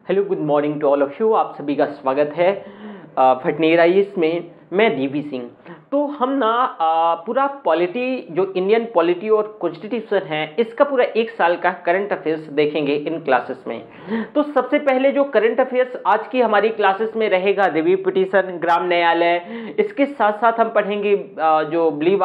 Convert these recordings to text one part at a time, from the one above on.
Hello, good morning to all of you. आप सभी का स्वागत है फटनेर आईएएस में। मैं डीवी सिंह। तो हम ना पूरा पॉलिटी, जो इंडियन पॉलिटी और कॉन्स्टिट्यूशन है, इसका पूरा एक साल का करंट अफेयर्स देखेंगे इन क्लासेस में। तो सबसे पहले जो करंट अफेयर्स आज की हमारी क्लासेस में रहेगा, रिव्यू पिटीशन, ग्राम न्यायालय। इसके साथ साथ हम पढ़ेंगे जो प्ली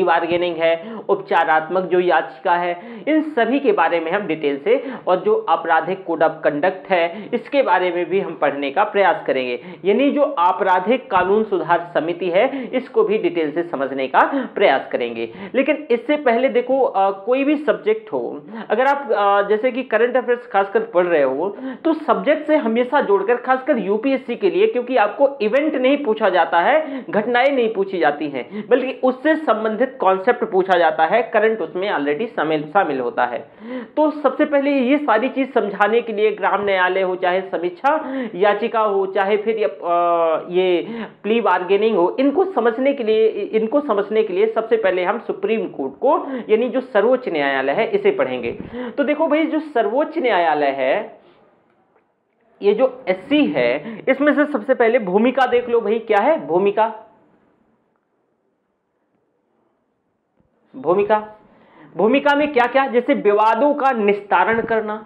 बार्गेनिंग है, उपचारात्मक जो याचिका है, इन सभी के बारे में हम डिटेल से, और जो आपराधिक कोड ऑफ कंडक्ट है इसके बारे में भी हम पढ़ने का प्रयास करेंगे। यानी जो आपराधिक कानून सुधार समिति है, इसको भी डिटेल से समझने का प्रयास करेंगे। लेकिन इससे पहले देखो, कोई भी सब्जेक्ट हो, अगर आप जैसे कि करंट अफेयर्स खासकर पढ़ रहे हो, तो सब्जेक्ट से हमेशा जोड़कर, खासकर यूपीएससी के लिए, क्योंकि आपको इवेंट नहीं पूछा जाता है, घटनाएं नहीं पूछी जाती हैं, बल्कि उससे संबंधित कॉन्सेप्ट पूछा जाता है। करंट उसमें ऑलरेडी शामिल होता है। तो सबसे पहले ये सारी चीज समझाने के लिए, ग्राम न्यायालय हो, चाहे समीक्षा याचिका हो, चाहे फिर ये प्ली बार्गेनिंग हो, इनको समझने के लिए सबसे पहले हम सुप्रीम कोर्ट को, यानी जो सर्वोच्च न्यायालय है, इसे पढ़ेंगे। तो देखो भाई, जो सर्वोच्च न्यायालय है, ये जो एससी है, इसमें से सबसे पहले भूमिका देख लो भाई। क्या है भूमिका? भूमिका में क्या क्या, जैसे विवादों का निस्तारण करना,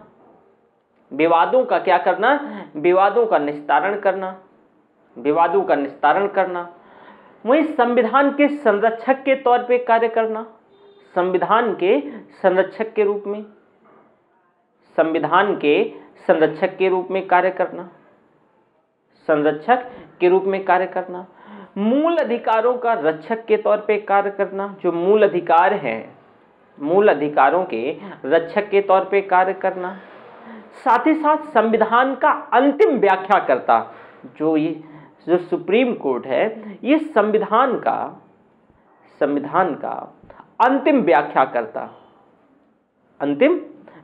विवादों का क्या करना, विवादों का निस्तारण करना। वहीं संविधान के संरक्षक के तौर पे कार्य करना, संविधान के संरक्षक के रूप में कार्य करना, मूल अधिकारों का रक्षक के तौर पे कार्य करना, जो मूल अधिकार हैं, मूल अधिकारों के रक्षक के तौर पे कार्य करना। साथ ही साथ संविधान का अंतिम व्याख्याकर्ता, जो सुप्रीम कोर्ट है, ये संविधान का अंतिम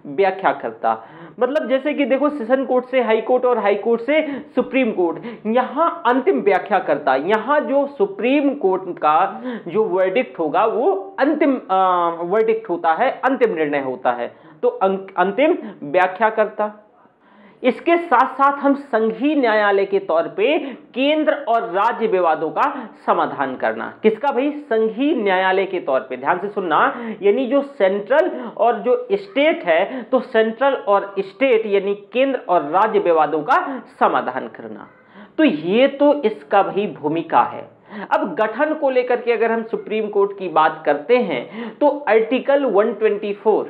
व्याख्याकर्ता, मतलब जैसे कि देखो, सेशन कोर्ट से हाई कोर्ट और हाई कोर्ट से सुप्रीम कोर्ट, यहाँ अंतिम व्याख्याकर्ता, यहाँ जो सुप्रीम कोर्ट का जो वर्डिक्ट होगा वो अंतिम वर्डिक्ट होता है, अंतिम निर्णय होता है, तो अंतिम व्याख्याकर्ता। इसके साथ साथ हम संघीय न्यायालय के तौर पे केंद्र और राज्य विवादों का समाधान करना। किसका भाई? संघीय न्यायालय के तौर पे, ध्यान से सुनना, यानी जो सेंट्रल और जो स्टेट है, तो सेंट्रल और स्टेट यानी केंद्र और राज्य विवादों का समाधान करना। तो ये तो इसका भाई भूमिका है। अब गठन को लेकर के अगर हम सुप्रीम कोर्ट की बात करते हैं, तो आर्टिकल 124,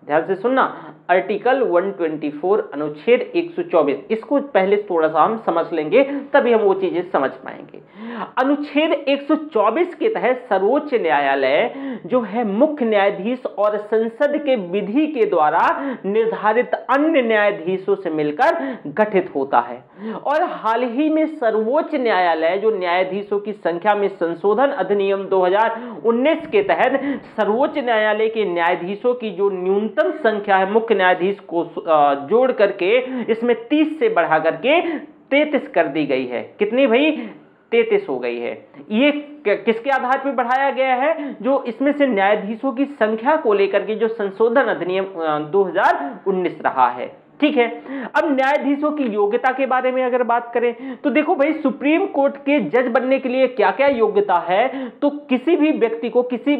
ध्यान से सुनना, आर्टिकल 124 अनुच्छेद 124, इसको पहले थोड़ा सा हम समझ लेंगे, तभी हम वो चीजें समझ पाएंगे। अनुच्छेद 124 के तहत सर्वोच्च न्यायालय जो है, मुख्य न्यायाधीश और संसद के विधि के द्वारा निर्धारित अन्य न्यायाधीशों से मिलकर गठित होता है। और हाल ही में सर्वोच्च न्यायालय जो न्यायाधीशों की संख्या में संशोधन अधिनियम 2019 के तहत सर्वोच्च न्यायालय के न्यायाधीशों की जो न्यूनतम संख्या है, मुख्य न्यायाधीश को जोड़ करके इसमें 30 से बढ़ा करके 33 कर दी गई है। कितनी भाई? 33 हो गई है। ये किसके आधार पर बढ़ाया गया है? जो इसमें से न्यायाधीशों की संख्या को लेकर के जो संशोधन अधिनियम 2019 रहा है। ठीक है। अब न्यायाधीशों की योग्यता के बारे में अगर बात करें, तो देखो भाई, सुप्रीम कोर्ट के जज बनने के लिए क्या क्या योग्यता है, तो किसी भी व्यक्ति को किसी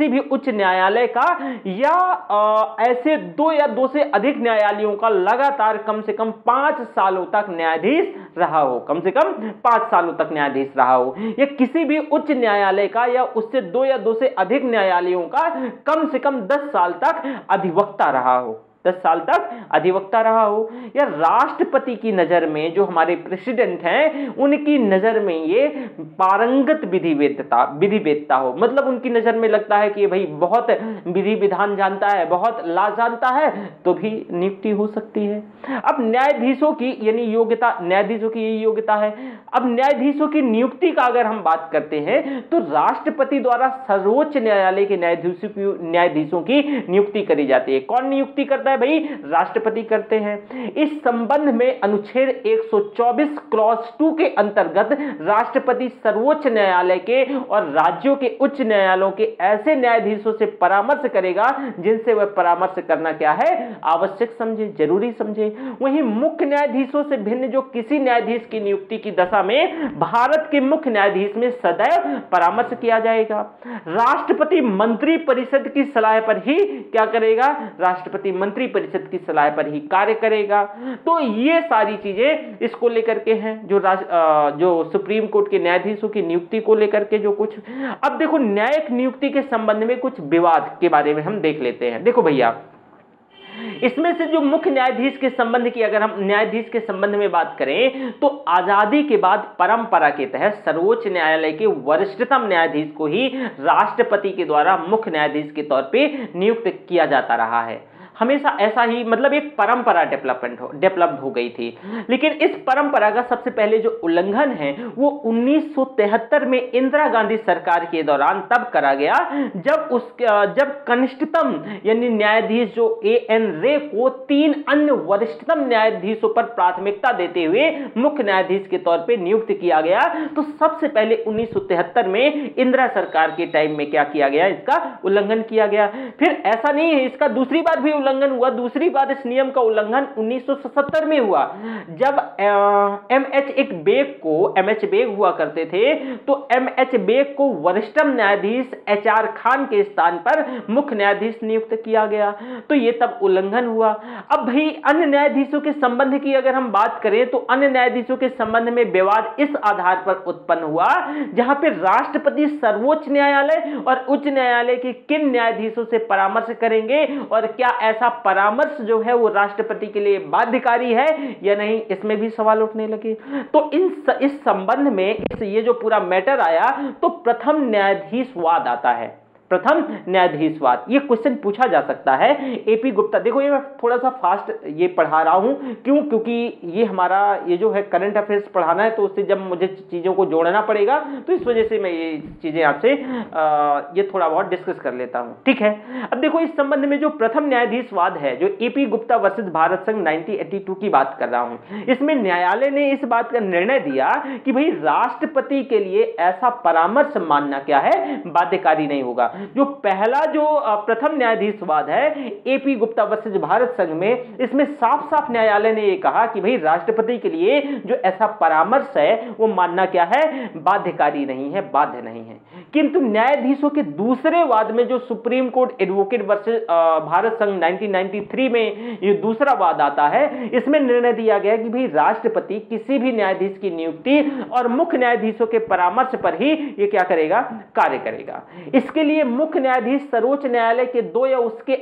भी उच्च न्यायालय का या ऐसे 2 या 2 से अधिक न्यायालयों का लगातार कम से कम 5 सालों तक न्यायाधीश रहा हो, या किसी भी उच्च न्यायालय का या उससे 2 या 2 से अधिक न्यायालयों का कम से कम 10 साल तक अधिवक्ता रहा हो, या राष्ट्रपति की नजर में जो हमारे प्रेसिडेंट हैं, उनकी नजर में ये पारंगत विधिवेत्ता हो, मतलब उनकी नजर में लगता है कि ये भाई बहुत विधि विधान जानता है, बहुत लॉ जानता है, तो भी नियुक्ति हो सकती है। अब न्यायाधीशों की यही योग्यता है। अब न्यायाधीशों की नियुक्ति का अगर हम बात करते हैं, तो राष्ट्रपति द्वारा सर्वोच्च न्यायालय के न्यायाधीशों की नियुक्ति करी जाती है। कौन नियुक्ति करता है है भाई? राष्ट्रपति करते हैं। इस संबंध में अनुच्छेद 124 क्लॉज 2 के अंतर्गत राष्ट्रपति सर्वोच्च न्यायालय के और राज्यों के उच्च न्यायालयों के ऐसे न्यायाधीशों से परामर्श करेगा जिनसे वह परामर्श करना क्या है? आवश्यक समझे, जरूरी समझे। वहीं मुख्य न्यायाधीशों से भिन्न जो किसी न्यायाधीश की नियुक्ति की दशा में भारत के मुख्य न्यायाधीश में सदैव परामर्श किया जाएगा। राष्ट्रपति मंत्री परिषद की सलाह पर ही क्या करेगा? राष्ट्रपति मंत्री परिषद की सलाह पर ही कार्य करेगा। तो ये सारी चीजें इसको लेकर के हैं, जो सुप्रीम कोर्ट के न्यायाधीशों की नियुक्ति को लेकर के जो कुछ। अब देखो न्यायिक नियुक्ति के संबंध में कुछ विवाद के बारे में हम देख लेते हैं। देखो भैया, इसमें से जो मुख्य न्यायाधीश के संबंध की अगर हम न्यायाधीश के संबंध में बात करें तो आजादी के बाद परंपरा के तहत सर्वोच्च न्यायालय के वरिष्ठतम न्यायाधीश को ही राष्ट्रपति के द्वारा मुख्य न्यायाधीश के तौर पे नियुक्त किया जाता रहा है। हमेशा ऐसा ही, मतलब एक परंपरा डेवलप्ड हो गई थी। लेकिन इस परंपरा का सबसे पहले जो उल्लंघन है वो 1973 में इंदिरा गांधी सरकार के दौरान तब करा गया जब कनिष्ठतम यानी न्यायाधीश जो एएन रे को 3 अन्य वरिष्ठतम न्यायाधीशों पर प्राथमिकता देते हुए मुख्य न्यायाधीश के तौर पे नियुक्त किया गया। तो सबसे पहले 1973 में इंदिरा सरकार के टाइम में क्या किया गया? इसका उल्लंघन किया गया। फिर ऐसा नहीं है, इसका दूसरी बार भी उल्लंघन हुआ। दूसरी बार इस नियम का उल्लंघन 1977 में हुआ जब एमएच बेग हुआ करते थे, तो एमएच बेग को वरिष्ठतम न्यायाधीश एचआर खान के स्थान पर मुख्य न्यायाधीश नियुक्त किया गया। तो ये तब उल्लंघन हुआ। अब भाई अन्य न्यायाधीशों के संबंध की अगर हम बात करें तो अन्य न्यायाधीशों के संबंध में विवाद इस आधार पर उत्पन्न हुआ जहां पर राष्ट्रपति सर्वोच्च न्यायालय और उच्च न्यायालय के किन न्यायाधीशों से परामर्श करेंगे और क्या ऐसा परामर्श जो है वो राष्ट्रपति के लिए बाध्यकारी है या नहीं, इसमें भी सवाल उठने लगे। तो इस संबंध में ये जो पूरा मैटर आया तो प्रथम न्यायाधीशवाद आता है। प्रथम न्यायाधीशवाद, ये क्वेश्चन पूछा जा सकता है। एपी गुप्ता, देखो ये मैं थोड़ा सा फास्ट ये पढ़ा रहा हूं, क्योंकि ये हमारा ये जो है करंट अफेयर्स पढ़ाना है, तो उससे जब मुझे चीज़ों को जोड़ना पड़ेगा तो इस वजह से मैं ये चीज़ें आपसे ये थोड़ा बहुत डिस्कस कर लेता हूं, ठीक है। अब देखो इस संबंध में जो प्रथम न्यायाधीशवाद है, जो एपी गुप्ता वर्सेस भारत संघ 1982 की बात कर रहा हूं, इसमें न्यायालय ने इस बात का निर्णय दिया कि भाई राष्ट्रपति के लिए ऐसा परामर्श मानना क्या है? बाध्यकारी नहीं होगा। जो पहला जो प्रथम न्यायाधीशवाद है एपी गुप्ता वर्सेस भारत संघ में, इसमें साफ साफ न्यायालय ने यह कहा कि भाई राष्ट्रपति के लिए जो ऐसा परामर्श है वो मानना क्या है? बाध्यकारी नहीं है, बाध्य नहीं है। किंतु न्यायाधीशों के दूसरे वाद में जो supreme court advocate versus Bharat संघ 1993 में ये दूसरा वाद आता है, इसमें निर्णय दिया गया कि भाई राष्ट्रपति किसी भी न्यायाधीश की नियुक्ति और मुख्य न्यायाधीशों के परामर्श पर ही ये क्या करेगा? कार्य करेगा। इसके लिए मुख्य न्यायाधीश सर्वोच्च न्यायालय के 2 या उसके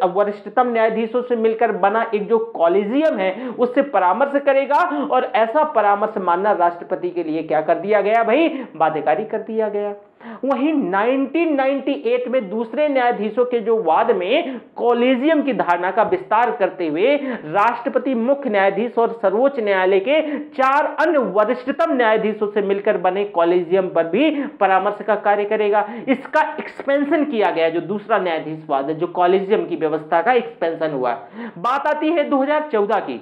वरिष्ठतम न्यायाधीशों से मिलकर बना एक जो कॉलेजियम है उससे परामर्श करेगा, और ऐसा परामर्श मानना राष्ट्रपति के लिए क्या कर दिया गया भाई? बाध्यकारी कर दिया गया। वहीं 1998 में दूसरे न्यायाधीशों के जो वाद में कॉलेजियम की धारणा का विस्तार करते हुए राष्ट्रपति मुख्य न्यायाधीश और सर्वोच्च न्यायालय के 4 अन्य वरिष्ठतम न्यायाधीशों से मिलकर बने कॉलेजियम पर भी परामर्श का कार्य करेगा। इसका एक्सपेंशन किया गया, जो दूसरा न्यायाधीशवाद है, जो कॉलेजियम की व्यवस्था का एक्सपेंशन हुआ। बात आती है 2014 की।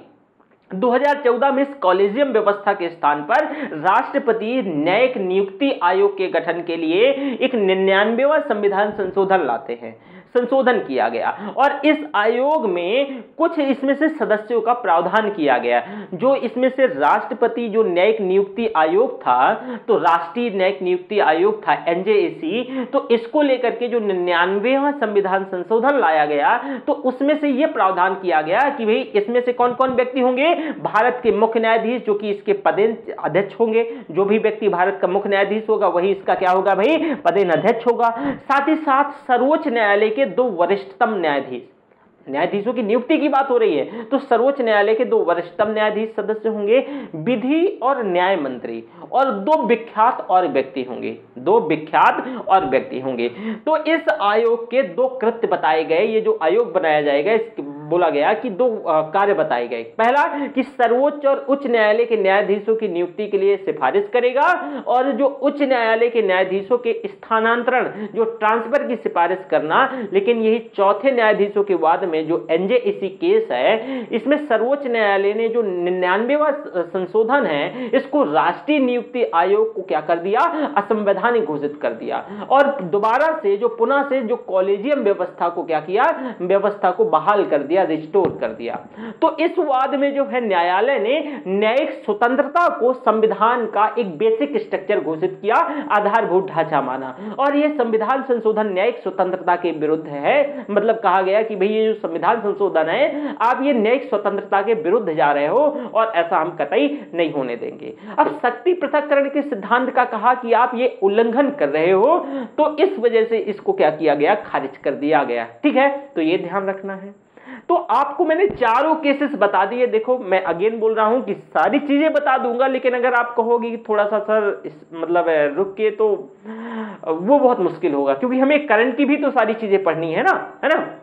2014 में इस कॉलेजियम व्यवस्था के स्थान पर राष्ट्रपति न्यायिक नियुक्ति आयोग के गठन के लिए एक 99वां संविधान संशोधन किया गया, और इस आयोग में कुछ इसमें से सदस्यों का प्रावधान किया गया। जो इसमें से राष्ट्रपति जो न्यायिक नियुक्ति आयोग था, तो राष्ट्रीय न्यायिक नियुक्ति आयोग था NJAC, तो इसको लेकर के जो 99वां संविधान संशोधन लाया गया, तो उसमें से यह प्रावधान किया गया कि भाई इसमें से कौन कौन व्यक्ति होंगे? भारत के मुख्य न्यायाधीश, जो कि इसके पदेन अध्यक्ष होंगे। जो भी व्यक्ति भारत का मुख्य न्यायाधीश होगा वही इसका क्या होगा भाई? पदेन अध्यक्ष होगा। साथ ही साथ सर्वोच्च न्यायालय के 2 वरिष्ठतम न्यायाधीशों की नियुक्ति की बात हो रही है, तो सर्वोच्च न्यायालय के 2 वरिष्ठतम न्यायाधीश सदस्य होंगे, विधि और न्याय मंत्री, और 2 विख्यात और व्यक्ति होंगे। तो इस आयोग के 2 कृत्य बताए गए। ये जो आयोग बनाया जाएगा, इस बोला गया कि दो कार्य बताए गए। पहला कि सर्वोच्च और उच्च न्यायालय के न्यायाधीशों की नियुक्ति के लिए सिफारिश करेगा, और जो उच्च न्यायालय के न्यायाधीशों के स्थानांतरण जो ट्रांसफर की सिफारिश करना। लेकिन यही चौथे न्यायाधीशों के बाद में जो एनजेएसी केस है, इसमें सर्वोच्च न्यायालय ने जो 99वां संशोधन है इसको राष्ट्रीय नियुक्ति आयोग को क्या कर दिया, असंवैधानिक घोषित कर दिया, और दोबारा से जो पुनः से जो कॉलेजियम व्यवस्था को क्या किया, व्यवस्था को बहाल कर दिया, रिस्टोर कर दिया। तो इस वाद में जो है न्यायालय ने न्यायिक स्वतंत्रता को संविधान का एक बेसिक स्ट्रक्चर घोषित किया, आधारभूत ढांचा माना, और यह संविधान संशोधन न्यायिक स्वतंत्रता के विरुद्ध है। मतलब कहा गया कि भाई ये जो संविधान संशोधन है आप ये न्यायिक स्वतंत्रता के विरुद्ध जा रहे हो, और ऐसा हम कतई नहीं होने देंगे। अब शक्ति पृथक्करण के सिद्धांत का कहा कि आप ये उल्लंघन कर रहे हो, तो इस वजह से इसको क्या किया गया, खारिज कर दिया गया। ठीक है, तो ये ध्यान रखना है। तो आपको मैंने चारों केसेस बता दिए। देखो मैं अगेन बोल रहा हूं कि सारी चीजें बता दूंगा, लेकिन अगर आप कहोगे कि थोड़ा सा सर मतलब रुक के, तो वो बहुत मुश्किल होगा, क्योंकि हमें करंट की भी तो सारी चीजें पढ़नी है ना।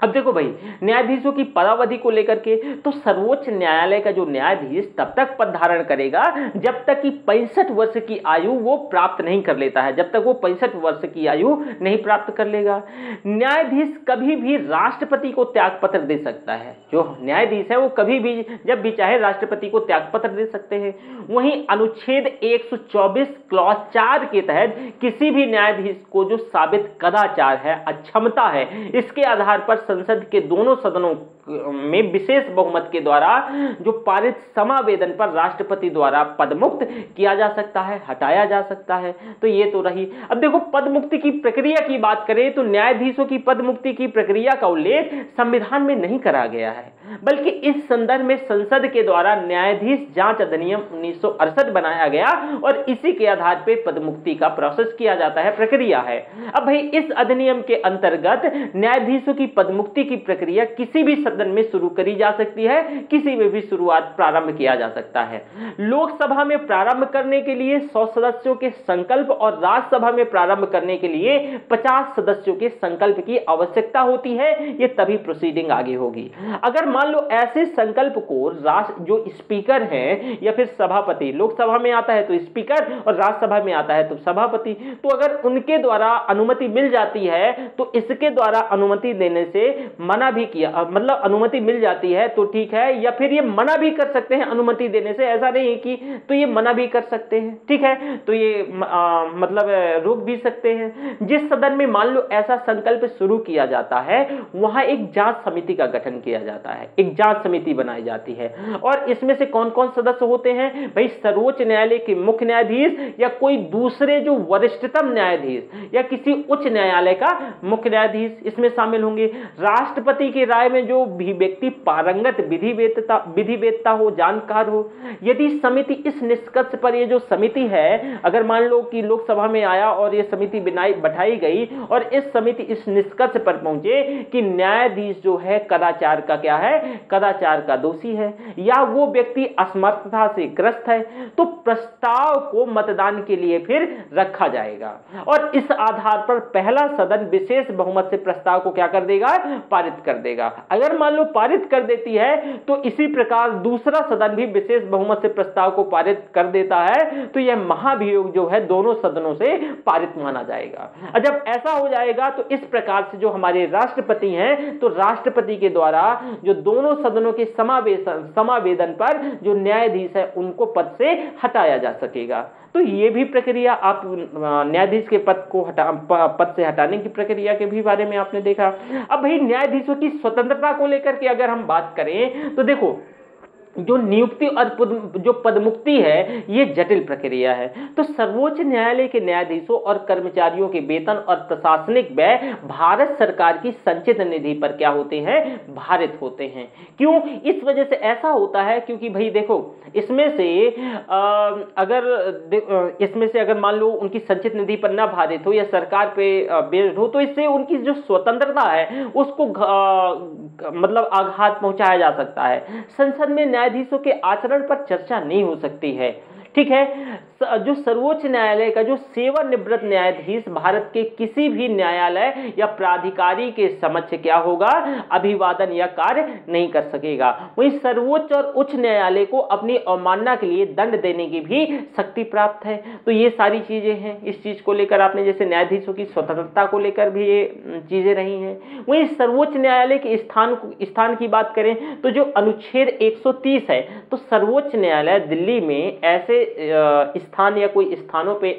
अब देखो भाई, न्यायाधीशों की पदावधि को लेकर के, तो सर्वोच्च न्यायालय का जो न्यायाधीश तब तक पद धारण करेगा जब तक कि 65 वर्ष की आयु वो प्राप्त नहीं कर लेता है, जब तक वो 65 वर्ष की आयु नहीं प्राप्त कर लेगा। न्यायाधीश कभी भी राष्ट्रपति को त्यागपत्र दे सकता है। जो न्यायाधीश है वो कभी भी जब भी चाहे राष्ट्रपति को त्यागपत्र दे सकते हैं। वहीं अनुच्छेद 124 क्लॉज 4 के तहत किसी भी न्यायाधीश को जो साबित कदाचार है, अक्षमता है, इसके आधार पर संसद के दोनों सदनों में विशेष बहुमत के द्वारा जो पारित समावेदन पर राष्ट्रपति द्वारा पदमुक्त किया जा सकता है, हटाया जा सकता है। तो ये तो रही। अब देखो पदमुक्ति की प्रक्रिया की बात करें तो न्यायाधीशों की पदमुक्ति की प्रक्रिया का उल्लेख संविधान में नहीं करा गया है, बल्कि इस संदर्भ में संसद के द्वारा न्यायाधीश जांच अधिनियम 1968 बनाया गया, और इसी के आधार पर पदमुक्ति का प्रोसेस किया जाता है, प्रक्रिया है। अब भाई इस अधिनियम के अंतर्गत न्यायाधीशों की पदमुक्ति की प्रक्रिया किसी भी सदन में शुरू करी जा सकती है, किसी में भी शुरुआत प्रारंभ किया जा सकता है। लोकसभा में प्रारंभ करने के लिए 100 सदस्यों के संकल्प, और राज्यसभा में प्रारंभ करने के लिए 50 सदस्यों के संकल्प की आवश्यकता होती है। ये तभी प्रोसीडिंग आगे होगी। अगर मान लो ऐसे संकल्प को जो स्पीकर है या फिर सभापति, लोकसभा में आता है तो स्पीकर और राज्यसभा में आता है तो सभापति, तो अगर उनके द्वारा अनुमति मिल जाती है तो इसके द्वारा अनुमति देने से मना भी किया, मतलब अनुमति मिल जाती है तो ठीक है, या फिर ये मना भी कर सकते हैं अनुमति देने से, ऐसा नहीं है कि तो ये मना भी कर सकते हैं। ठीक है, तो ये मतलब रोक भी सकते हैं। जिस सदन में मान लो ऐसा संकल्प शुरू किया जाता है वहां एक जांच समिति का गठन किया जाता है, एक जांच समिति बनाई जाती है, और इसमें से कौन कौन सदस्य होते हैं भाई, सर्वोच्च न्यायालय के मुख्य न्यायाधीश या कोई दूसरे जो वरिष्ठतम न्यायाधीश या किसी उच्च न्यायालय का मुख्य न्यायाधीश इसमें शामिल होंगे। राष्ट्रपति की राय में जो भी व्यक्ति पारंगत विधिवेत्ता हो, जानकार हो। यदि समिति इस निष्कर्ष पर, ये जो समिति है अगर मान लो कि लोकसभा में आया और ये समिति बैठाई गई और इस समिति इस निष्कर्ष पर पहुंचे कि न्यायाधीश जो है कदाचार का क्या है, कदाचार का दोषी है, या वो व्यक्ति असमर्थता से ग्रस्त है, तो प्रस्ताव को मतदान के लिए फिर रखा जाएगा, और इस आधार पर पहला सदन विशेष बहुमत से प्रस्ताव को क्या कर देगा, पारित कर देगा। अगर मान लो पारित कर देती है तो इसी प्रकार दूसरा सदन भी विशेष बहुमत से प्रस्ताव को पारित कर देता है, तो यह महाभियोग जो है दोनों सदनों से पारित माना जाएगा। और जब ऐसा हो जाएगा तो इस प्रकार से जो हमारे राष्ट्रपति हैं, तो राष्ट्रपति के द्वारा जो दोनों सदनों के समावेदन पर जो न्यायाधीश है उनको पद से हटाया जा सकेगा। तो ये भी प्रक्रिया आप न्यायाधीश के पद से हटाने की प्रक्रिया के भी बारे में आपने देखा। अब भाई न्यायाधीशों की स्वतंत्रता को लेकर के अगर हम बात करें तो देखो जो नियुक्ति और जो पदमुक्ति है ये जटिल प्रक्रिया है। तो सर्वोच्च न्यायालय के न्यायाधीशों और कर्मचारियों के वेतन और प्रशासनिक व्यय भारत सरकार की संचित निधि पर क्या होते हैं, भारित होते हैं। क्यों? इस वजह से ऐसा होता है क्योंकि भाई देखो इसमें से अगर मान लो उनकी संचित निधि पर ना भारित हो या सरकार पे बेस्ड हो, तो इससे उनकी जो स्वतंत्रता है उसको मतलब आघात पहुंचाया जा सकता है। संसद में न्यायाधीशों के आचरण पर चर्चा नहीं हो सकती है। ठीक है, जो सर्वोच्च न्यायालय का जो सेवानिवृत्त न्यायाधीश भारत के किसी भी न्यायालय या प्राधिकारी के समक्ष क्या होगा, अभिवादन या कार्य नहीं कर सकेगा। वहीं सर्वोच्च और उच्च न्यायालय को अपनी अवमानना के लिए दंड देने की भी शक्ति प्राप्त है। तो ये सारी चीजें हैं, इस चीज को लेकर आपने जैसे न्यायाधीशों की स्वतंत्रता को लेकर भी ये चीजें रही हैं। वहीं सर्वोच्च न्यायालय के स्थान की बात करें तो जो अनुच्छेद 130 है, तो सर्वोच्च न्यायालय दिल्ली में ऐसे स्थान या कोई स्थानों पे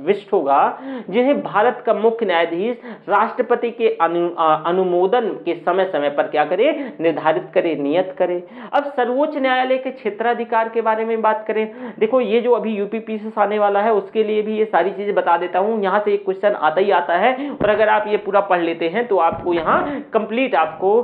विष्ट होगा जिन्हें भारत का मुख्य न्यायाधीश राष्ट्रपति के अनुमोदन के समय समय पर क्या करे, निर्धारित करे, नियत करे। अब सर्वोच्च न्यायालय के क्षेत्राधिकार के बारे में बात करें, देखो ये जो अभी यूपीपीसी आने वाला है उसके लिए भी ये सारी चीजें बता देता हूं। यहां से एक क्वेश्चन आता ही आता है और अगर आप ये पूरा पढ़ लेते हैं तो आपको यहाँ कंप्लीट आपको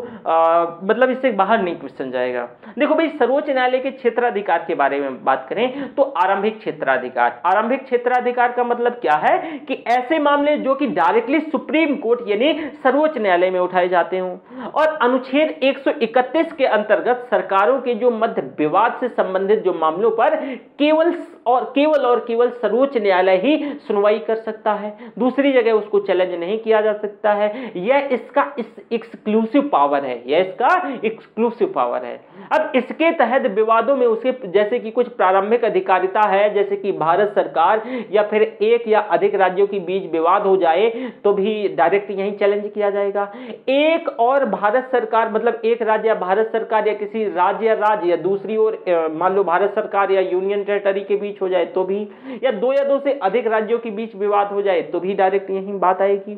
मतलब इससे बाहर नहीं क्वेश्चन जाएगा। देखो भाई, सर्वोच्च न्यायालय के क्षेत्राधिकार के बारे में बात करें तो आरंभिक क्षेत्राधिकार, आरंभिक क्षेत्राधिकार का मतलब क्या है कि ऐसे मामले जो कि डायरेक्टली सुप्रीम कोर्ट यानी सर्वोच्च न्यायालय में उठाए जाते हों। और अनुच्छेद 131 के अंतर्गत सरकारों के जो मध्य विवाद से संबंधित जो मामलों पर केवल सर्वोच्च न्यायालय ही सुनवाई कर सकता है, दूसरी जगह उसको चैलेंज नहीं किया जा सकता है। यह इसका एक्सक्लूसिव पावर है, यह इसका एक्सक्लूसिव पावर है। अब इसके तहत विवादों में उसके जैसे कि कुछ प्रारंभिक अधिकारिता है, जैसे कि भारत सरकार या फिर एक या अधिक राज्यों के बीच विवाद हो जाए तो भी डायरेक्ट यहीं चैलेंज किया जाएगा। एक और भारत सरकार मतलब एक राज्य या भारत सरकार या किसी राज्य या दूसरी ओर मान लो भारत सरकार या यूनियन टेरिटरी के बीच हो जाए तो भी, या दो से अधिक राज्यों के बीच विवाद हो जाए तो भी डायरेक्ट यहीं बात आएगी।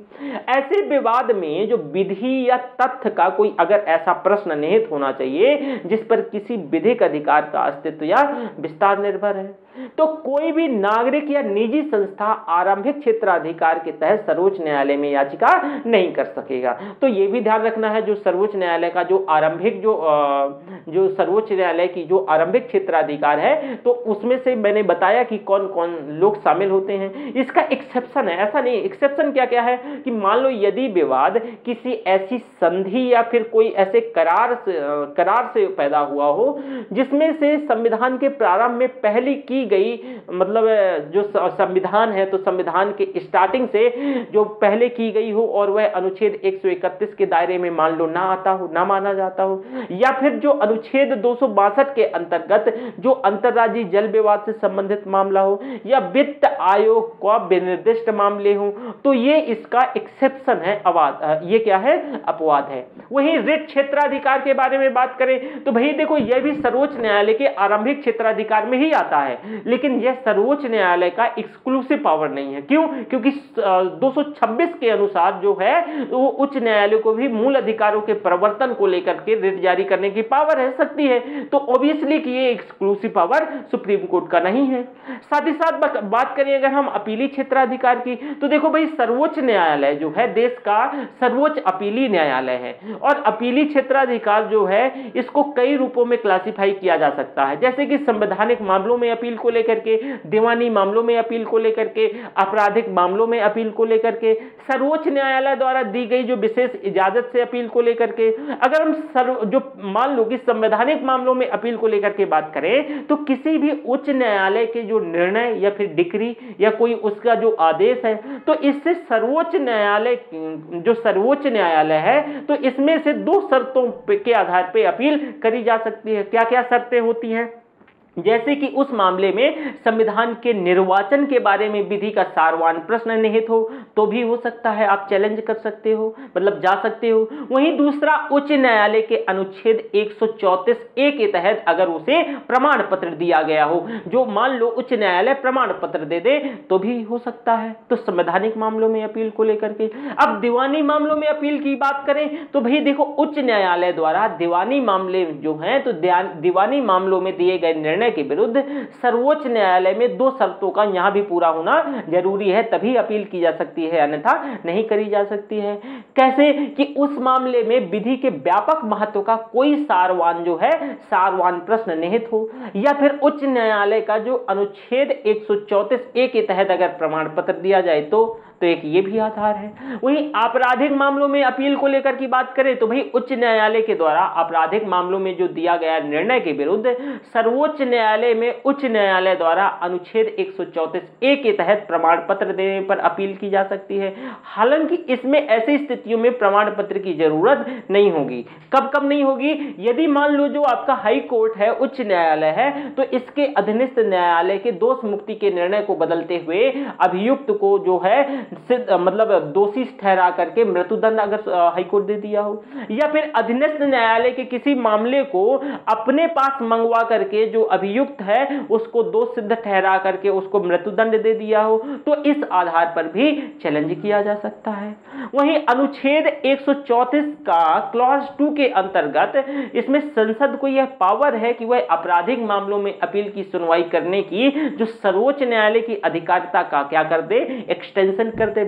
ऐसे विवाद में जो विधि या तथ्य का कोई अगर ऐसा प्रश्न निहित होना चाहिए जिस पर किसी विधिक अधिकार का अस्तित्व या विस्तार निर्भर है, तो कोई भी नागरिक या निजी संस्था आरंभिक क्षेत्राधिकार के तहत सर्वोच्च न्यायालय में याचिका नहीं कर सकेगा। तो यह भी ध्यान रखना है, जो सर्वोच्च न्यायालय का जो आरंभिक जो सर्वोच्च न्यायालय की जो आरंभिक क्षेत्राधिकार है तो उसमें से मैंने बताया कि कौन कौन लोग शामिल होते हैं। इसका एक्सेप्शन है, ऐसा नहीं, एक्सेप्शन क्या क्या है कि मान लो यदि विवाद किसी ऐसी संधि या फिर कोई ऐसे करार से पैदा हुआ हो जिसमें से संविधान के प्रारंभ में पहली की गई मतलब जो संविधान है तो संविधान के स्टार्टिंग से जो पहले की गई हो और वह अनुच्छेद 131 के दायरे में मान लो ना आता हो, ना माना जाता हो, या फिर जो अनुच्छेद 262 के अंतर्गत जो अंतर्राज्यीय जल विवाद से संबंधित मामला हो या वित्त आयोग का विनिर्दिष्ट मामले हो, तो ये इसका एक्सेप्शन है, ये क्या है, अपवाद है। वहीं रिट क्षेत्राधिकार के बारे में बात करें तो भाई देखो यह भी सर्वोच्च न्यायालय के आरंभिक क्षेत्राधिकार में ही आता है, लेकिन यह सर्वोच्च न्यायालय का एक्सक्लूसिव पावर नहीं है। क्यों? क्योंकि 226 के अनुसार जो है वो उच्च न्यायालय को भी मूल अधिकारों के प्रवर्तन को लेकर के रिट जारी करने की पावर है, सकती है, तो ऑब्वियसली कि ये एक्सक्लूसिव पावर सुप्रीम कोर्ट का नहीं है। साथ ही साथ बात करें अगर हम अपीली क्षेत्राधिकार की तो देखो भाई सर्वोच्च न्यायालय जो है देश का सर्वोच्च अपीली न्यायालय है और अपीली क्षेत्राधिकार जो है इसको कई रूपों में क्लासिफाई किया जा सकता है, जैसे कि संवैधानिक मामलों में अपील को लेकर के, दीवानी मामलों में अपील को लेकर के, आपराधिक मामलों में अपील को लेकर के, सर्वोच्च न्यायालय द्वारा दी गई जो विशेष इजाजत से अपील को लेकर के। अगर हम जो मान लो कि संवैधानिक मामलों में अपील को लेकर के बात करें तो किसी भी उच्च न्यायालय के जो निर्णय या फिर डिक्री या कोई उसका जो आदेश है तो इससे सर्वोच्च न्यायालय है तो इसमें से दो शर्तों के आधार पर अपील करी जा सकती है। क्या क्या शर्तें होती हैं? जैसे कि उस मामले में संविधान के निर्वाचन के बारे में विधि का सारवान प्रश्न निहित हो तो भी हो सकता है, आप चैलेंज कर सकते हो, मतलब जा सकते हो। वहीं दूसरा, उच्च न्यायालय के अनुच्छेद 134A के तहत अगर उसे प्रमाण पत्र दिया गया हो, जो मान लो उच्च न्यायालय प्रमाण पत्र दे दे तो भी हो सकता है, तो संवैधानिक मामलों में अपील को लेकर के। अब दीवानी मामलों में अपील की बात करें तो भाई देखो उच्च न्यायालय द्वारा दीवानी मामले जो हैं तो दीवानी मामलों में दिए गए निर्णय के विरुद्ध सर्वोच्च न्यायालय में दो शर्तों का यहां भी पूरा होना जरूरी है, तभी अपील की जा सकती है, अन्यथा नहीं करी जा सकती है। कैसे कि उस मामले में विधि के व्यापक महत्व का कोई सारवान प्रश्न निहित हो, या फिर उच्च न्यायालय का जो अनुच्छेद 134A के तहत अगर प्रमाण पत्र दिया जाए तो एक ये भी आधार है। वहीं आपराधिक मामलों में अपील को लेकर की बात करें तो भाई उच्च न्यायालय के द्वारा आपराधिक मामलों में जो दिया गया निर्णय के विरुद्ध सर्वोच्च न्यायालय में उच्च न्यायालय द्वारा अनुच्छेद 134A के तहत प्रमाण पत्र देने पर अपील की जा सकती है। हालांकि इसमें ऐसी स्थितियों में प्रमाण पत्र की जरूरत नहीं होगी। कब कब नहीं होगी? यदि मान लो जो आपका हाई कोर्ट है, उच्च न्यायालय है, तो इसके अधीनस्थ न्यायालय के दोष मुक्ति के निर्णय को बदलते हुए अभियुक्त को जो है मतलब दोषी ठहरा करके मृत्युदंड अगर हाई कोर्ट दे दिया हो, या फिर अधीनस्थ न्यायालय के किसी मामले को अपने पास मंगवा करके जो अभियुक्त है उसको दोष सिद्ध ठहरा करके उसको मृत्युदंड दे दिया हो, तो इस आधार पर भी चैलेंज किया जा सकता है। वहीं अनुच्छेद 134 का क्लॉज 2 के अंतर्गत इसमें संसद को यह पावर है कि वह आपराधिक मामलों में अपील की सुनवाई करने की जो सर्वोच्च न्यायालय की अधिकारिता का क्या कर दे, एक्सटेंशन कर दे,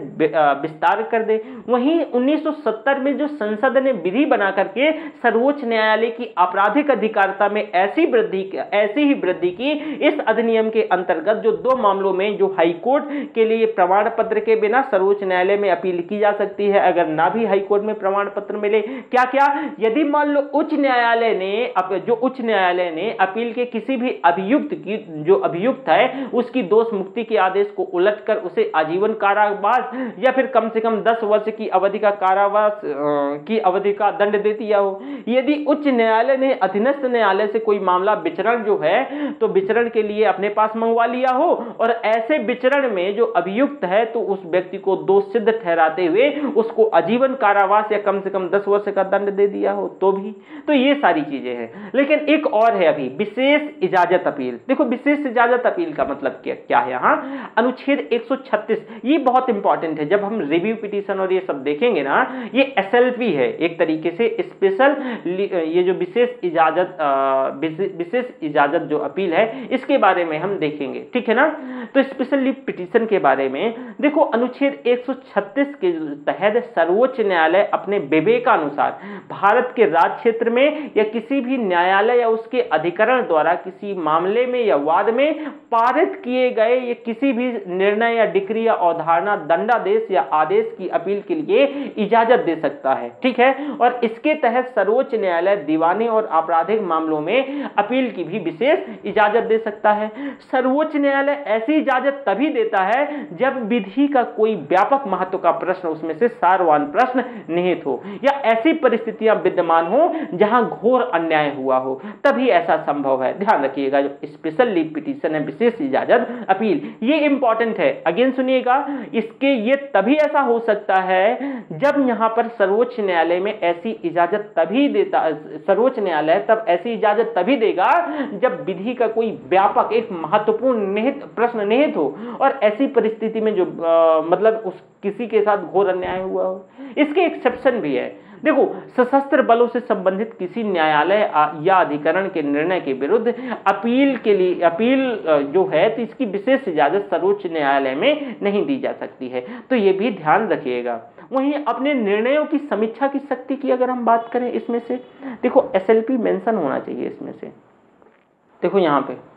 विस्तार कर दे। वहीं 1970 में जो संसद ने विधि बना करके सर्वोच्च न्यायालय की आपराधिक अधिकारिता में ऐसी ही वृद्धि की, इस अधिनियम के अंतर्गत जो 2 मामलों में जो हाई कोर्ट के लिए प्रमाण पत्र के बिना सर्वोच्च न्यायालय में अपील की जा सकती है, अगर ना भी हाई कोर्ट में प्रमाण पत्र मिले। क्या क्या? यदि मान लो उच्च न्यायालय ने अपील के किसी भी अभियुक्त की जो अभियुक्त है उसकी दोष मुक्ति के आदेश को उलटकर उसे आजीवन कारावास या फिर कम से कम 10 वर्ष की अवधि का कारावास की अवधि का दंड दे दिया हो। यदि उच्च न्यायालय ने अधीनस्थ न्यायालय से कोई मामला विचरण जो है तो विचरण के लिए अपने पास मंगवा लिया हो और ऐसे विचरण में जो अभियुक्त है तो उस व्यक्ति को दोष सिद्ध ठहराते हुए उसको आजीवन कारावास या कम से कम 10 वर्ष का दंड दे दिया हो तो भी। तो ये सारी चीजें हैं। लेकिन एक और है अभी विशेष इजाजत अपील। देखो विशेष इजाजत अपील का मतलब क्या है? यहाँ अनुच्छेद 136 ये बहुत इंपॉर्टेंट है। जब हम रिव्यू पिटीशन और ये सब देखेंगे ना, ये SLP है एक तरीके से स्पेशल, ये जो विशेष इजाजत जो अपील है इसके बारे में हम देखेंगे, ठीक है ना। तो स्पेशल लीव पिटीशन के बारे में देखो अनुच्छेद 136 के तहत सर्वोच्च न्यायालय अपने विवेकानुसार भारत के राज्य क्षेत्र में या किसी भी न्यायालय या उसके अधिकरण द्वारा किसी मामले में या वाद में पारित किए गए या किसी भी निर्णय या डिक्री या अवधारणा, दंडादेश या आदेश की अपील के लिए इजाजत दे सकता है, ठीक है। और इसके तहत सर्वोच्च न्यायालय दीवानी और आपराधिक मामलों में अपील की भी विशेष इजाजत दे सकता है। सर्वोच्च न्यायालय ऐसी इजाजत तभी देता है जब विधि का कोई व्यापक महत्व का प्रश्न उसमें से सारवान प्रश्न निहित हो या ऐसी परिस्थितियां विद्यमान हो जहां घोर अन्याय हुआ हो, तभी ऐसा संभव है। ध्यान रखिएगा, जो स्पेशल लीव पिटीशन है, विशेष इजाजत अपील, ये इंपॉर्टेंट है। अगेन सुनिएगा, इसके ये तभी ऐसा हो सकता है जब यहां पर सर्वोच्च न्यायालय में ऐसी इजाजत तभी देता, सर्वोच्च न्यायालय तब ऐसी इजाजत तभी देगा जब विधि का कोई व्यापक एक महत्वपूर्ण प्रश्न निहित हो और ऐसी परिस्थिति में जो मतलब उस किसी के साथ घोर अन्याय हुआ हो। इसके एक्सेप्शन भी है। देखो, सशस्त्र बलों से संबंधित किसी न्यायालय या अधिकरण के निर्णय के विरुद्ध अपील के लिए जो है तो इसकी विशेष इजाजत सर्वोच्च न्यायालय में नहीं दी जा सकती है, तो ये भी ध्यान रखिएगा। वहीं अपने निर्णयों की समीक्षा की शक्ति की अगर हम बात करें, इसमें से देखो SLP मेंशन होना चाहिए। इसमें से देखो यहाँ पे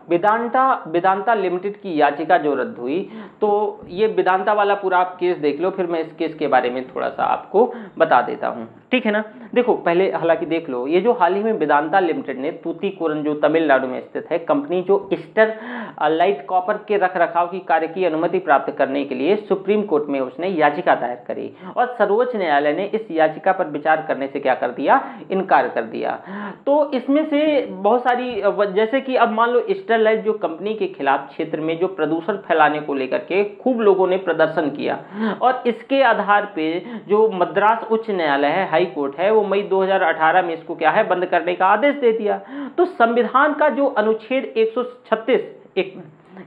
वेदांता लिमिटेड की याचिका जो रद्द हुई, तो ये वेदांता वाला पूरा आप केस देख लो, फिर मैं इस केस के बारे में थोड़ा सा आपको बता देता हूँ, ठीक है ना। देखो पहले हालांकि देख लो, ये जो हाल ही में वेदांता लिमिटेड ने तूतीकोरन जो तमिलनाडु में स्थित है कंपनी जो स्टर लाइट कॉपर के रखरखाव की कार्य की अनुमति प्राप्त करने के लिए सुप्रीम कोर्ट में उसने याचिका दायर करी और सर्वोच्च न्यायालय ने इस याचिका पर विचार करने से क्या कर दिया, इनकार कर दिया। तो इसमें से बहुत सारी, जैसे कि अब मान लो स्टरलाइट जो कंपनी के खिलाफ क्षेत्र में जो प्रदूषण फैलाने को लेकर के खूब लोगों ने प्रदर्शन किया और इसके आधार पे जो मद्रास उच्च न्यायालय है, हाई कोर्ट है, वो मई 2018 में इसको क्या है, बंद करने का आदेश दे दिया। तो संविधान का जो अनुच्छेद 136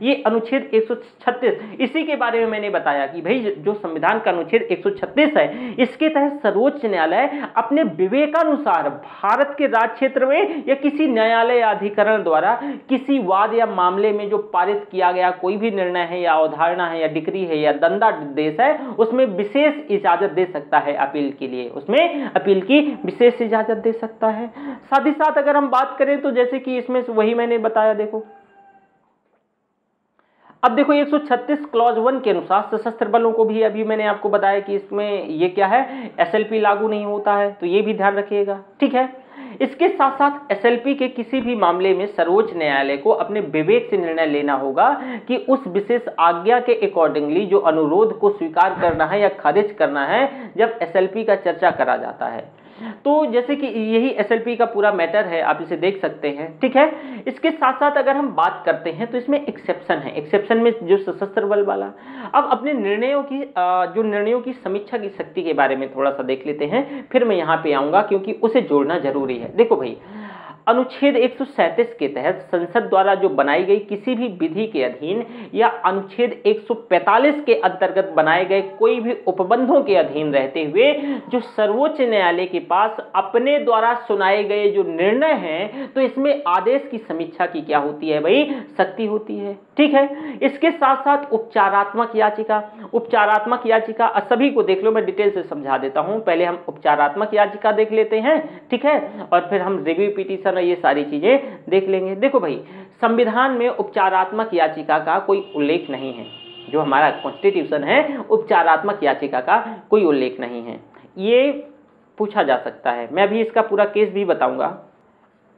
ये अनुच्छेद 136 इसी के बारे में मैंने बताया कि भाई जो संविधान का अनुच्छेद 136 है, इसके तहत सर्वोच्च न्यायालय अपने विवेकानुसार भारत के राज्य क्षेत्र में या किसी न्यायालय या अधिकरण द्वारा किसी वाद या मामले में जो पारित किया गया कोई भी निर्णय है या अवधारणा है या डिक्री है या दंडादेश है, उसमें विशेष इजाजत दे सकता है अपील के लिए, उसमें अपील की विशेष इजाजत दे सकता है। साथ ही साथ अगर हम बात करें तो जैसे कि इसमें वही मैंने बताया, देखो अब देखो 136 क्लॉज 1 के अनुसार सशस्त्र बलों को भी, अभी मैंने आपको बताया कि इसमें ये क्या है, एसएलपी लागू नहीं होता है, तो ये भी ध्यान रखिएगा, ठीक है। इसके साथ साथ एसएलपी के किसी भी मामले में सर्वोच्च न्यायालय को अपने विवेक से निर्णय लेना होगा कि उस विशेष आज्ञा के अकॉर्डिंगली जो अनुरोध को स्वीकार करना है या खारिज करना है जब एसएलपी का चर्चा करा जाता है। तो जैसे कि यही एसएलपी का पूरा मैटर है, आप इसे देख सकते हैं, ठीक है। इसके साथ साथ अगर हम बात करते हैं तो इसमें एक्सेप्शन है, एक्सेप्शन में जो सशस्त्र बल वाला। अब अपने निर्णयों की जो निर्णयों की समीक्षा की शक्ति के बारे में थोड़ा सा देख लेते हैं, फिर मैं यहाँ पे आऊँगा क्योंकि उसे जोड़ना जरूरी है। देखो भाई, अनुच्छेद 137 के तहत संसद द्वारा जो बनाई गई किसी भी विधि के अधीन या अनुच्छेद 145 के अंतर्गत बनाए गए कोई भी उपबंधों के अधीन रहते हुए जो सर्वोच्च न्यायालय के पास अपने द्वारा सुनाए गए जो निर्णय हैं, तो इसमें आदेश की समीक्षा की क्या होती है भाई, शक्ति होती है, ठीक है। इसके साथ साथ उपचारात्मक याचिका, उपचारात्मक याचिका सभी को देख लो, मैं डिटेल से समझा देता हूं। पहले हम उपचारात्मक याचिका देख लेते हैं, ठीक है, और फिर हम रिव्यू पिटीशन और ये सारी चीजें देख लेंगे। देखो भाई, संविधान में उपचारात्मक याचिका का कोई उल्लेख नहीं है, जो हमारा कॉन्स्टिट्यूशन है उपचारात्मक याचिका का कोई उल्लेख नहीं है। ये पूछा जा सकता है, मैं अभी इसका पूरा केस भी बताऊंगा।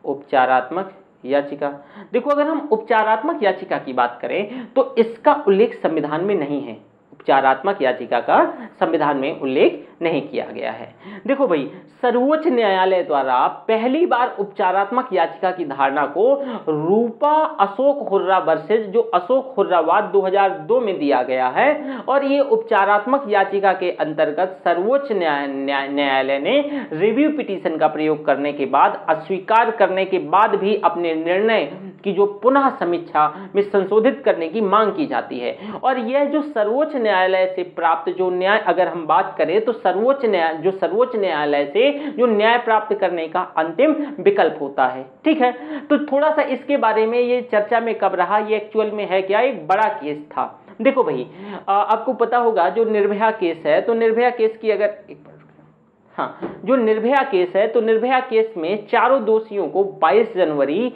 उपचारात्मक याचिका, देखो अगर हम उपचारात्मक याचिका की बात करें तो इसका उल्लेख संविधान में नहीं है, उपचारात्मक याचिका का संविधान में उल्लेख नहीं किया गया है। देखो भाई, सर्वोच्च न्यायालय द्वारा पहली बार उपचारात्मक याचिका की धारणा को रूपा अशोक हुर्रा वर्सेस जो अशोक हुर्रावाद 2002 में दिया गया है, और ये उपचारात्मक याचिका के अंतर्गत सर्वोच्च न्यायालय ने रिव्यू पिटीशन का प्रयोग करने के बाद, अस्वीकार करने के बाद भी अपने निर्णय की जो पुनः समीक्षा में संशोधित करने की मांग की जाती है। और यह जो सर्वोच्च न्यायालय से प्राप्त जो न्याय, अगर हम बात करें तो सर्वोच्च न्यायालय से जो न्याय प्राप्त करने का अंतिम विकल्प होता है, ठीक है। तो थोड़ा सा इसके बारे में ये चर्चा में कब रहा, ये एक्चुअल में है क्या, एक बड़ा केस था। देखो भाई, आपको पता होगा जो निर्भया केस है, तो निर्भया केस की अगर जो निर्भया केस है, तो निर्भया केस में चारों दोषियों को 22 जनवरी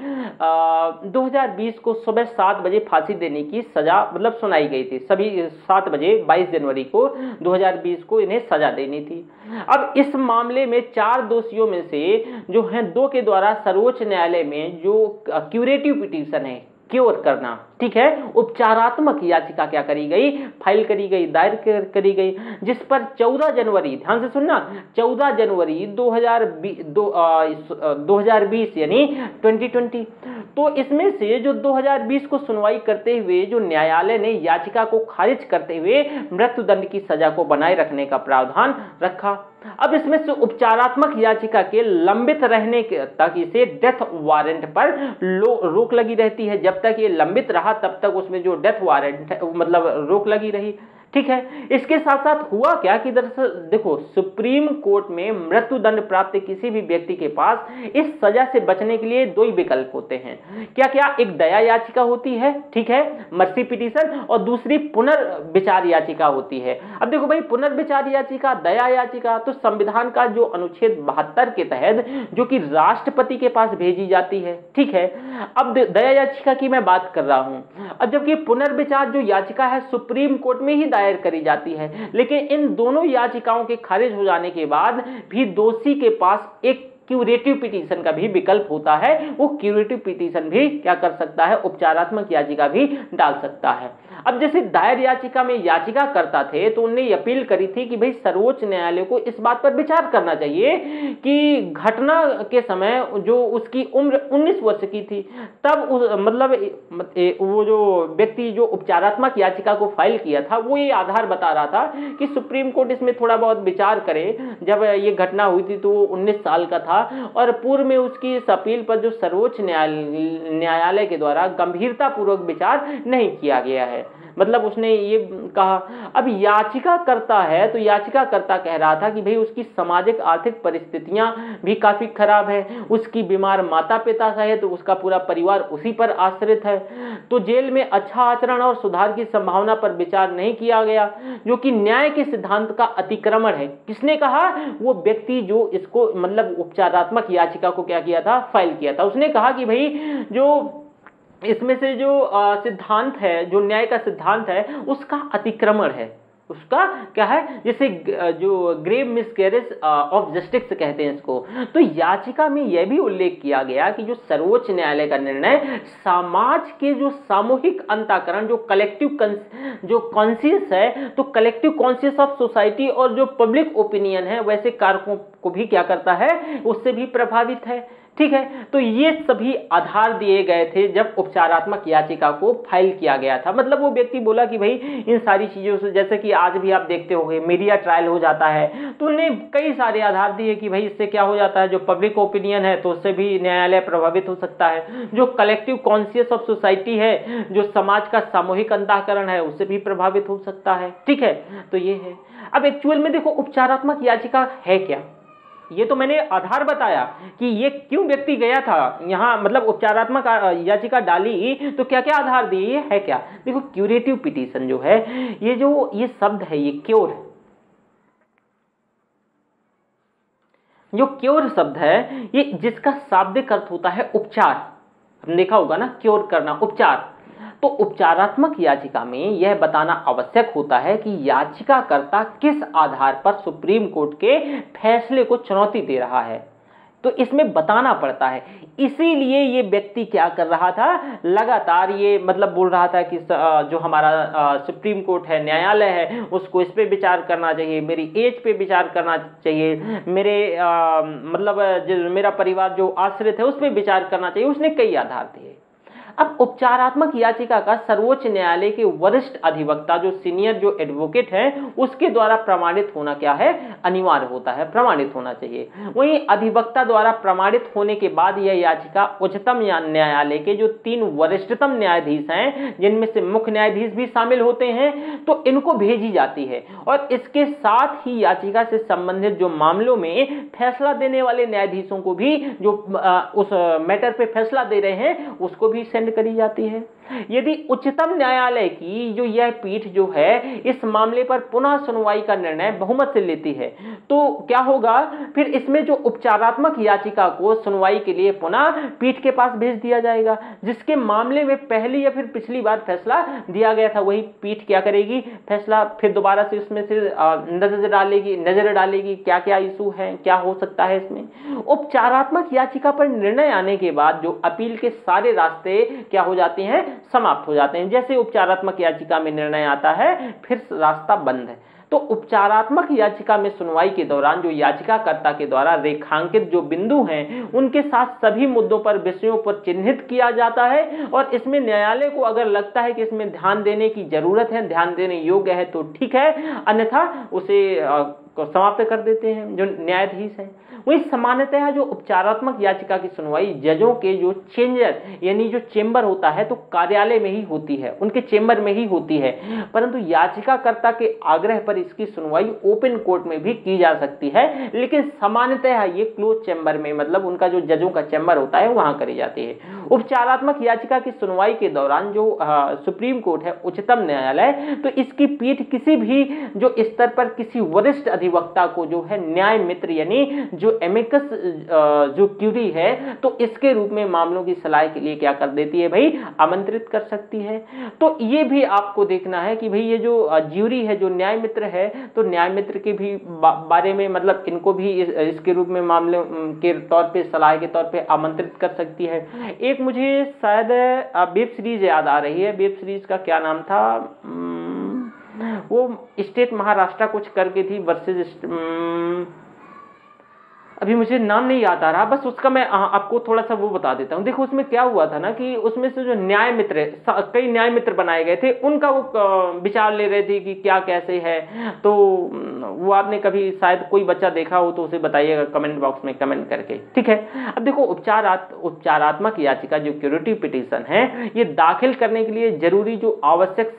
2020 को सुबह 7 बजे फांसी देने की सजा मतलब सुनाई गई थी। सभी 7 बजे 22 जनवरी को 2020 को इन्हें सजा देनी थी। अब इस मामले में 4 दोषियों में से जो हैं 2 के द्वारा सर्वोच्च न्यायालय में जो क्यूरेटिव पिटीशन है, क्योर करना, ठीक है, उपचारात्मक याचिका क्या करी गई, फाइल करी गई, दायर करी गई, जिस पर 14 जनवरी, ध्यान से सुनना, 14 जनवरी 2020 यानी 2020। तो इसमें से जो 2020 को सुनवाई करते हुए जो न्यायालय ने याचिका को खारिज करते हुए मृत्युदंड की सजा को बनाए रखने का प्रावधान रखा। अब इसमें से उपचारात्मक याचिका के लंबित रहने तक इसे डेथ वारंट पर रोक लगी रहती है। जब तक ये लंबित रहा तब तक उसमें जो डेथ वारंट मतलब रोक लगी रही, ठीक है। इसके साथ साथ हुआ क्या कि दरअसल देखो, सुप्रीम कोर्ट में मृत्युदंड प्राप्त किसी भी व्यक्ति के पास इस सजा से बचने के लिए 2 ही विकल्प होते हैं। क्या क्या, एक दया याचिका होती है, ठीक है, मर्सी पिटीशन, और दूसरी पुनर्विचार याचिका होती है। अब देखो भाई, पुनर्विचार याचिका, दया याचिका, तो संविधान का जो अनुच्छेद 72 के तहत जो कि राष्ट्रपति के पास भेजी जाती है, ठीक है। अब दया याचिका की मैं बात कर रहा हूं, अब जबकि पुनर्विचार जो याचिका है सुप्रीम कोर्ट में ही दायर करी जाती है। लेकिन इन दोनों याचिकाओं के खारिज हो जाने के बाद भी दोषी के पास एक क्यूरेटिव पिटीशन का भी विकल्प होता है। वो क्यूरेटिव पिटीशन भी क्या कर सकता है, उपचारात्मक याचिका भी डाल सकता है। अब जैसे दायर याचिका में याचिका करता थे तो उन्हें अपील करी थी कि भाई सर्वोच्च न्यायालय को इस बात पर विचार करना चाहिए कि घटना के समय जो उसकी उम्र 19 वर्ष की थी, तब मतलब वो जो व्यक्ति जो उपचारात्मक याचिका को फाइल किया था वो ये आधार बता रहा था कि सुप्रीम कोर्ट इसमें थोड़ा बहुत विचार करे। जब ये घटना हुई थी तो वो 19 साल का था और पूर्व में उसकी इस अपील पर जो सर्वोच्च न्यायालय के द्वारा गंभीरता पूर्वक विचार नहीं किया गया है। मतलब उसने ये कहा। अब याचिका करता है तो याचिका करता कह रहा था कि भाई उसकी सामाजिक आर्थिक परिस्थितियां भी काफी खराब है, उसकी बीमार माता पिता है तो उसका पूरा परिवार उसी पर आश्रित है, तो जेल में अच्छा आचरण और सुधार की संभावना पर विचार नहीं किया गया, जो कि न्याय के सिद्धांत का अतिक्रमण है। किसने कहा? वो व्यक्ति जो इसको मतलब उपचारात्मक याचिका को क्या किया था, फाइल किया था। उसने कहा कि भाई जो इसमें से जो सिद्धांत है, जो न्याय का सिद्धांत है, उसका अतिक्रमण है। उसका क्या है, जैसे जो ग्रेव मिसकैरेज ऑफ जस्टिस कहते हैं इसको। तो याचिका में यह भी उल्लेख किया गया कि जो सर्वोच्च न्यायालय का निर्णय समाज के जो सामूहिक अंतःकरण, जो कलेक्टिव जो कॉन्शियस है, तो कलेक्टिव कॉन्शियस ऑफ सोसाइटी और जो पब्लिक ओपिनियन है, वैसे कारकों को भी क्या करता है, उससे भी प्रभावित है। ठीक है, तो ये सभी आधार दिए गए थे जब उपचारात्मक याचिका को फाइल किया गया था। मतलब वो व्यक्ति बोला कि भाई इन सारी चीजों से, जैसे कि आज भी आप देखते होंगे मीडिया ट्रायल हो जाता है, तो उन्हें कई सारे आधार दिए कि भाई इससे क्या हो जाता है, जो पब्लिक ओपिनियन है तो उससे भी न्यायालय प्रभावित हो सकता है, जो कलेक्टिव कॉन्शियस ऑफ सोसाइटी है, जो समाज का सामूहिक अंतःकरण है, उससे भी प्रभावित हो सकता है। ठीक है, तो ये है। अब एक्चुअल में देखो उपचारात्मक याचिका है क्या, ये तो मैंने आधार बताया कि ये क्यों व्यक्ति गया था यहाँ, मतलब उपचारात्मक याचिका डाली, तो क्या क्या आधार दिए, ये है क्या। देखो क्यूरेटिव पिटीशन जो है, ये शब्द है, ये क्योर, जो क्योर शब्द है, ये जिसका शाब्दिक अर्थ होता है उपचार। हमने देखा होगा ना, क्योर करना, उपचार। तो उपचारात्मक याचिका में यह बताना आवश्यक होता है कि याचिकाकर्ता किस आधार पर सुप्रीम कोर्ट के फैसले को चुनौती दे रहा है, तो इसमें बताना पड़ता है। इसीलिए ये व्यक्ति क्या कर रहा था, लगातार ये मतलब बोल रहा था कि जो हमारा सुप्रीम कोर्ट है, न्यायालय है, उसको इस पे विचार करना चाहिए, मेरी एज पे विचार करना चाहिए, मेरे मतलब जो मेरा परिवार जो आश्रित है उस पे विचार करना चाहिए। उसने कई आधार दिए। अब उपचारात्मक याचिका का सर्वोच्च न्यायालय के वरिष्ठ अधिवक्ता, जो सीनियर जो एडवोकेट है, उसके द्वारा प्रमाणित होना क्या है, अनिवार्य होता है, प्रमाणित होना चाहिए। वहीं अधिवक्ता द्वारा प्रमाणित होने के बाद यह याचिका उच्चतम न्यायालय के जो 3 वरिष्ठतम न्यायाधीश हैं, जिनमें से मुख्य न्यायाधीश भी शामिल होते हैं, तो इनको भेजी जाती है। और इसके साथ ही याचिका से संबंधित जो मामलों में फैसला देने वाले न्यायाधीशों को भी, जो उस मैटर पे फैसला दे रहे हैं, उसको भी करी जाती है। यदि उच्चतम न्यायालय की जो यह पीठ जो है इस मामले पर पुनः सुनवाई का निर्णय बहुमत से लेती है, तो क्या होगा, फिर इसमें जो उपचारात्मक याचिका को सुनवाई के लिए पुनः पीठ के पास भेज दिया जाएगा। जिसके मामले में पहली या फिर पिछली बार फैसला दिया गया था, वही पीठ क्या करेगी, फैसला फिर दोबारा से उसमें से नजर डालेगी क्या क्या इशू है, क्या हो सकता है इसमें। उपचारात्मक याचिका पर निर्णय आने के बाद जो अपील के सारे रास्ते क्या हो जाते हैं, समाप्त हो जाते हैं। जैसे उपचारात्मक याचिका में निर्णय आता है, फिर रास्ता बंद है। तो उपचारात्मक याचिका में सुनवाई के दौरान जो याचिकाकर्ता के द्वारा रेखांकित जो बिंदु हैं, उनके साथ सभी मुद्दों पर, विषयों पर चिन्हित किया जाता है। और इसमें न्यायालय को अगर लगता है कि इसमें ध्यान देने की जरूरत है, ध्यान देने योग्य है, तो ठीक है, अन्यथा उसे समाप्त कर देते हैं जो न्यायाधीश हैं। वही सामान्यतः जो उपचारात्मक याचिका की सुनवाई जजों के जो यानी जो चेंबर होता है, तो कार्यालय में ही होती है, उनके चेंबर में ही होती है। परंतु याचिकाकर्ता के आग्रह पर इसकी सुनवाई ओपन कोर्ट में भी की जा सकती है, लेकिन सामान्यतः ये क्लोज चेंबर में, मतलब उनका जो जजों का चेंबर होता है, वहां करी जाती है। उपचारात्मक याचिका की सुनवाई के दौरान जो सुप्रीम कोर्ट है, उच्चतम न्यायालय, तो इसकी पीठ किसी भी जो स्तर पर किसी वरिष्ठ अधिवक्ता को जो है न्याय मित्र, यानी जो एमिकस जो क्यूरी है, तो इसके रूप में मामलों की सलाह के लिए क्या कर देती है भाई, आमंत्रित कर सकती है। तो ये भी आपको देखना है कि भाई ये जो ज्यूरी है, जो न्याय मित्र है, तो न्याय मित्र के भी बारे में, मतलब इनको भी इसके रूप में मामले के तौर पे, सलाह के तौर पे आमंत्रित कर सकती है। एक मुझे शायद वेब सीरीज याद आ रही है, वेब सीरीज का क्या नाम था, वो स्टेट महाराष्ट्र कुछ करके थी वर्सेस, अभी मुझे नाम नहीं याद आ रहा, बस उसका मैं आपको थोड़ा सा वो बता देता हूँ। देखो उसमें क्या हुआ था ना, कि उसमें से जो न्याय मित्र, कई न्याय मित्र बनाए गए थे, उनका वो विचार ले रहे थे कि क्या कैसे है। तो वो आपने कभी शायद कोई बच्चा देखा हो तो उसे बताइएगा कमेंट बॉक्स में कमेंट करके, ठीक है। अब देखो उपचारात्मक याचिका जो क्यूरेटिव पिटीशन है, ये दाखिल करने के लिए जरूरी जो आवश्यक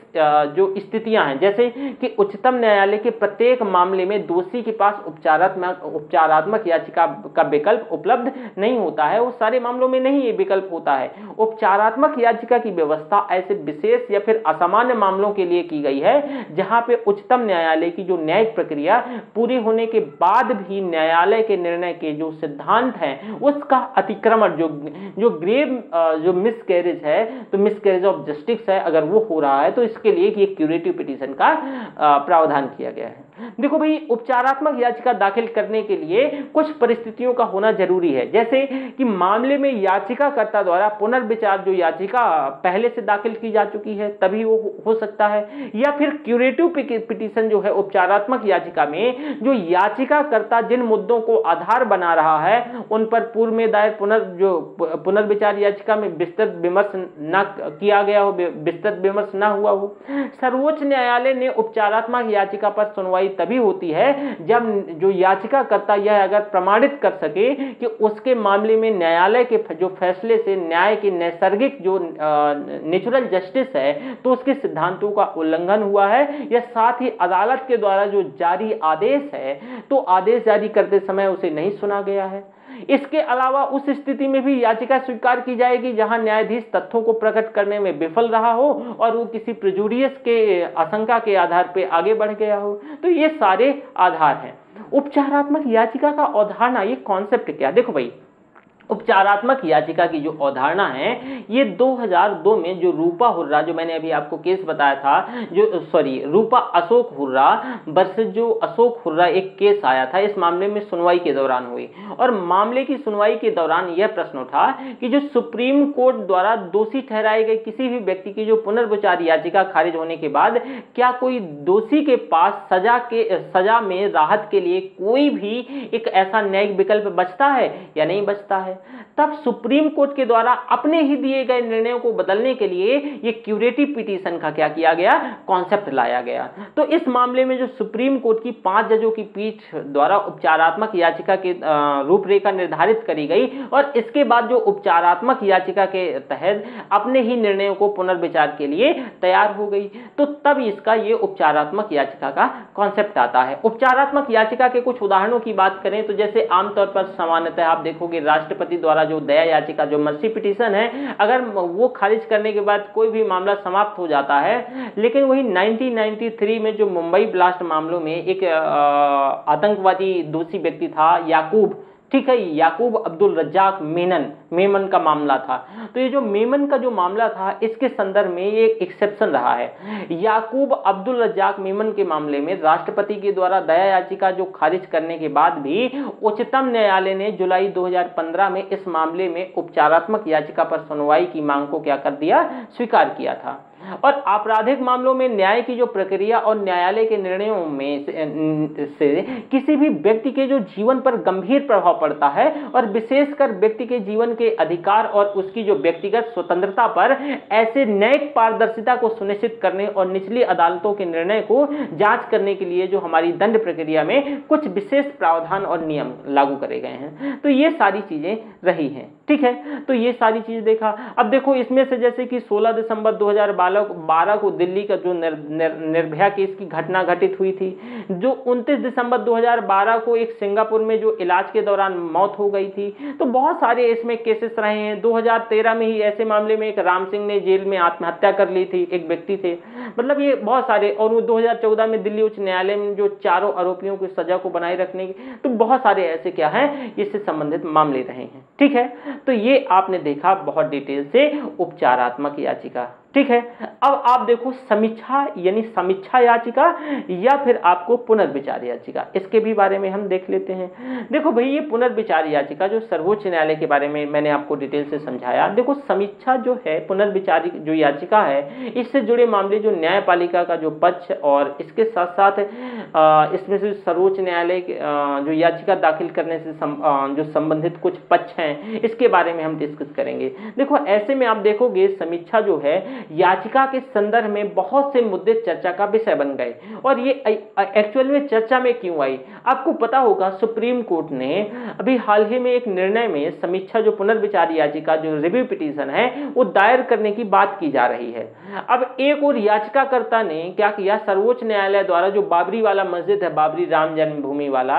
जो स्थितियां हैं, जैसे कि उच्चतम न्यायालय के प्रत्येक मामले में दोषी के पास उपचारात्मक याचिका याचिका का विकल्प उपलब्ध नहीं होता है, वो सारे मामलों में नहीं ये विकल्प होता है। उपचारात्मक याचिका की व्यवस्था ऐसे विशेष या फिर असामान्य मामलों के लिए की गई है जहां पे उच्चतम न्यायालय की जो न्यायिक प्रक्रिया पूरी होने के बाद भी न्यायालय के निर्णय के जो सिद्धांत हैं उसका अतिक्रमण, जो ग्रेव जो मिसकैरेज है, तो मिसकैरेज ऑफ जस्टिस है, अगर वो हो रहा है तो इसके लिए ये क्यूरेटिव पिटीशन का प्रावधान किया गया है। देखो भाई, उपचारात्मक याचिका दाखिल करने के लिए कुछ परिस्थितियों का होना जरूरी है, जैसे कि मामले में याचिकाकर्ता द्वारा पुनर्विचार जो याचिका पहले से दाखिल की जा चुकी है तभी वो हो सकता है, या फिर क्यूरेटिव पिटीशन जो है उपचारात्मक याचिका में जो याचिकाकर्ता जिन मुद्दों को आधार बना रहा है उन पर पूर्व में दायर पुनर्विचार याचिका में विस्तृत विमर्श न किया गया हो, विस्तृत विमर्श न हुआ हो। सर्वोच्च न्यायालय ने उपचारात्मक याचिका पर सुनवाई तभी होती है जब जो याचिकाकर्ता यह अगर प्रमाणित कर सके कि उसके मामले में न्यायालय के जो फैसले से न्याय की नैसर्गिक जो नेचुरल जस्टिस है तो उसके सिद्धांतों का उल्लंघन हुआ है, या साथ ही अदालत के द्वारा जो जारी आदेश है तो आदेश जारी करते समय उसे नहीं सुना गया है। इसके अलावा उस स्थिति में भी याचिका स्वीकार की जाएगी जहां न्यायाधीश तथ्यों को प्रकट करने में विफल रहा हो और वो किसी प्रेजुडियस के आशंका के आधार पर आगे बढ़ गया हो। तो ये सारे आधार हैं। उपचारात्मक याचिका का अवधारणा, ये कॉन्सेप्ट क्या, देखो भाई, उपचारात्मक याचिका की जो अवधारणा है ये 2002 में जो रूपा हुर्रा, जो मैंने अभी आपको केस बताया था, रूपा अशोक हुर्रा वर्सेस जो अशोक हुर्रा एक केस आया था, इस मामले में सुनवाई के दौरान हुई। और मामले की सुनवाई के दौरान यह प्रश्न उठा कि जो सुप्रीम कोर्ट द्वारा दोषी ठहराए गए किसी भी व्यक्ति की जो पुनर्विचार याचिका खारिज होने के बाद क्या कोई दोषी के पास सजा में राहत के लिए कोई भी एक ऐसा न्यायिक विकल्प बचता है या नहीं बचता है। तब सुप्रीम कोर्ट के द्वारा अपने ही दिए गए निर्णयों को बदलने के लिए ये क्यूरेटिव पिटीशन का क्या किया गया, कॉन्सेप्ट लाया गया। तो इस मामले में जो सुप्रीम कोर्ट की 5 जजों की पीठ द्वारा उपचारात्मक याचिका की रूपरेखा निर्धारित करी गई और इसके बाद जो उपचारात्मक याचिका के तहत अपने ही निर्णयों को पुनर्विचार के लिए तैयार हो गई, तो तब इसका ये उपचारात्मक याचिका का कॉन्सेप्ट आता है। उपचारात्मक याचिका के कुछ उदाहरणों की बात करें तो जैसे आमतौर पर सामान्यतः आप देखोगे राष्ट्रपति द्वारा जो दया याचिका, जो मर्सी पिटीशन है, अगर वो खारिज करने के बाद कोई भी मामला समाप्त हो जाता है, लेकिन वही 1993 में जो मुंबई ब्लास्ट मामलों में एक आतंकवादी दोषी व्यक्ति था याकूब, ठीक है, याकूब अब्दुल रज्जाक मेमन का मामला था। तो ये जो मेमन का जो मामला था इसके संदर्भ में ये एक एक्सेप्शन रहा है। याकूब अब्दुल रज्जाक मेमन के मामले में राष्ट्रपति के द्वारा दया याचिका जो खारिज करने के बाद भी उच्चतम न्यायालय ने जुलाई 2015 में इस मामले में उपचारात्मक याचिका पर सुनवाई की मांग को क्या कर दिया, स्वीकार किया था। और आपराधिक मामलों में न्याय की जो प्रक्रिया और न्यायालय के निर्णयों में से किसी भी व्यक्ति के जो जीवन पर गंभीर प्रभाव पड़ता है और विशेषकर व्यक्ति के जीवन के अधिकार और उसकी जो व्यक्तिगत स्वतंत्रता पर ऐसे न्यायिक पारदर्शिता को सुनिश्चित करने और निचली अदालतों के निर्णय को जांच करने के लिए जो हमारी दंड प्रक्रिया में कुछ विशेष प्रावधान और नियम लागू करे गए हैं। तो ये सारी चीजें रही हैं, ठीक है। तो ये सारी चीज देखा। अब देखो इसमें से जैसे कि 16 दिसंबर 2012 को दिल्ली का जो निर्भया केस की घटना घटित हुई थी, जो 29 दिसंबर 2012 को एक सिंगापुर में जो इलाज के दौरान मौत हो गई थी। तो बहुत सारे इसमें केसेस रहे हैं। 2013 में ही ऐसे मामले में एक राम सिंह ने जेल में आत्महत्या कर ली थी, एक व्यक्ति थे। मतलब ये बहुत सारे, और 2014 में दिल्ली उच्च न्यायालय में जो चारों आरोपियों की सजा को बनाए रखने की, तो बहुत सारे ऐसे क्या हैं, इससे संबंधित मामले रहे हैं, ठीक है। तो ये आपने देखा बहुत डिटेल से उपचारात्मक याचिका, ठीक है। अब आप देखो समीक्षा यानी समीक्षा याचिका या फिर आपको पुनर्विचार याचिका, इसके भी बारे में हम देख लेते हैं। देखो भाई ये पुनर्विचार याचिका जो सर्वोच्च न्यायालय के बारे में मैंने आपको डिटेल से समझाया। देखो समीक्षा जो है, पुनर्विचार जो याचिका है, इससे जुड़े मामले जो न्यायपालिका का जो पक्ष और इसके साथ साथ इसमें से सर्वोच्च न्यायालय जो याचिका दाखिल करने से जो संबंधित कुछ पक्ष हैं, इसके बारे में हम डिस्कस करेंगे। देखो ऐसे में आप देखोगे समीक्षा जो है याचिका के संदर्भ में बहुत से मुद्दे चर्चा का विषय बन गए। और ये एक्चुअल में चर्चा में क्यों आई, आपको पता होगा सुप्रीम कोर्ट ने अभी हाल ही में एक निर्णय में समीक्षा जो पुनर्विचार याचिका जो रिव्यू पिटीशन है वो दायर करने की बात की जा रही है। अब एक और याचिकाकर्ता ने क्या किया, सर्वोच्च न्यायालय द्वारा जो बाबरी वाला मस्जिद है, बाबरी राम जन्मभूमि वाला,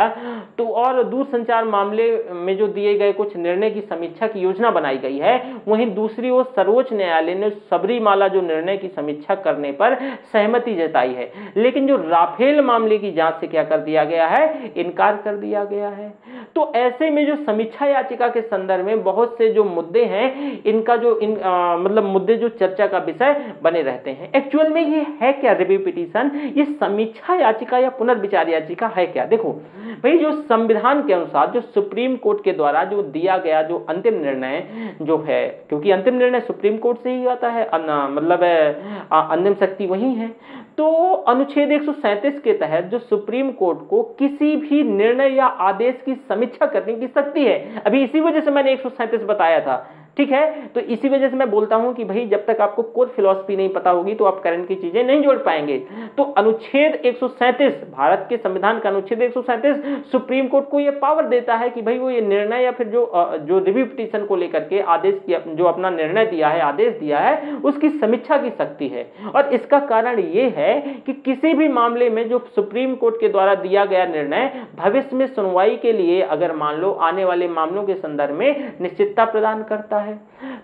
तो और दूरसंचार मामले में जो दिए गए कुछ निर्णय की समीक्षा की योजना बनाई गई है। वहीं दूसरी ओर सर्वोच्च न्यायालय ने सबरीमाला जो निर्णय की समीक्षा करने पर सहमति जताई है, लेकिन जो राफेल मामले की जांच से क्या कर दिया गया है, इनकार कर दिया गया है। तो ऐसे में जो समीक्षा याचिका के संदर्भ में बहुत से जो मुद्दे हैं, इनका जो मतलब मुद्दे जो चर्चा का विषय बने रहते हैं। एक्चुअल में ये है क्या रिव्यू पिटीशन, ये समीक्षा याचिका या पुनर्विचार याचिका है क्या? देखो भाई, जो संविधान के अनुसार जो सुप्रीम कोर्ट के द्वारा जो दिया गया जो अंतिम निर्णय जो है, क्योंकि अंतिम निर्णय सुप्रीम कोर्ट से ही आता है, मतलब अंतिम शक्ति वही है, तो अनुच्छेद 137 के तहत जो सुप्रीम कोर्ट को किसी भी निर्णय या आदेश की समीक्षा करने की शक्ति है। अभी इसी वजह से मैंने 137 बताया था, ठीक है। तो इसी वजह से मैं बोलता हूं कि भाई जब तक आपको कोर फिलॉसफी नहीं पता होगी तो आप करंट की चीजें नहीं जोड़ पाएंगे। तो अनुच्छेद 137, भारत के संविधान का अनुच्छेद 137 सुप्रीम कोर्ट को यह पावर देता है कि भाई वो ये निर्णय या फिर जो रिव्यू पिटीशन को लेकर के आदेश जो अपना निर्णय दिया है, आदेश दिया है, उसकी समीक्षा की शक्ति है। और इसका कारण ये है कि किसी भी मामले में जो सुप्रीम कोर्ट के द्वारा दिया गया निर्णय भविष्य में सुनवाई के लिए अगर मान लो आने वाले मामलों के संदर्भ में निश्चितता प्रदान करता है।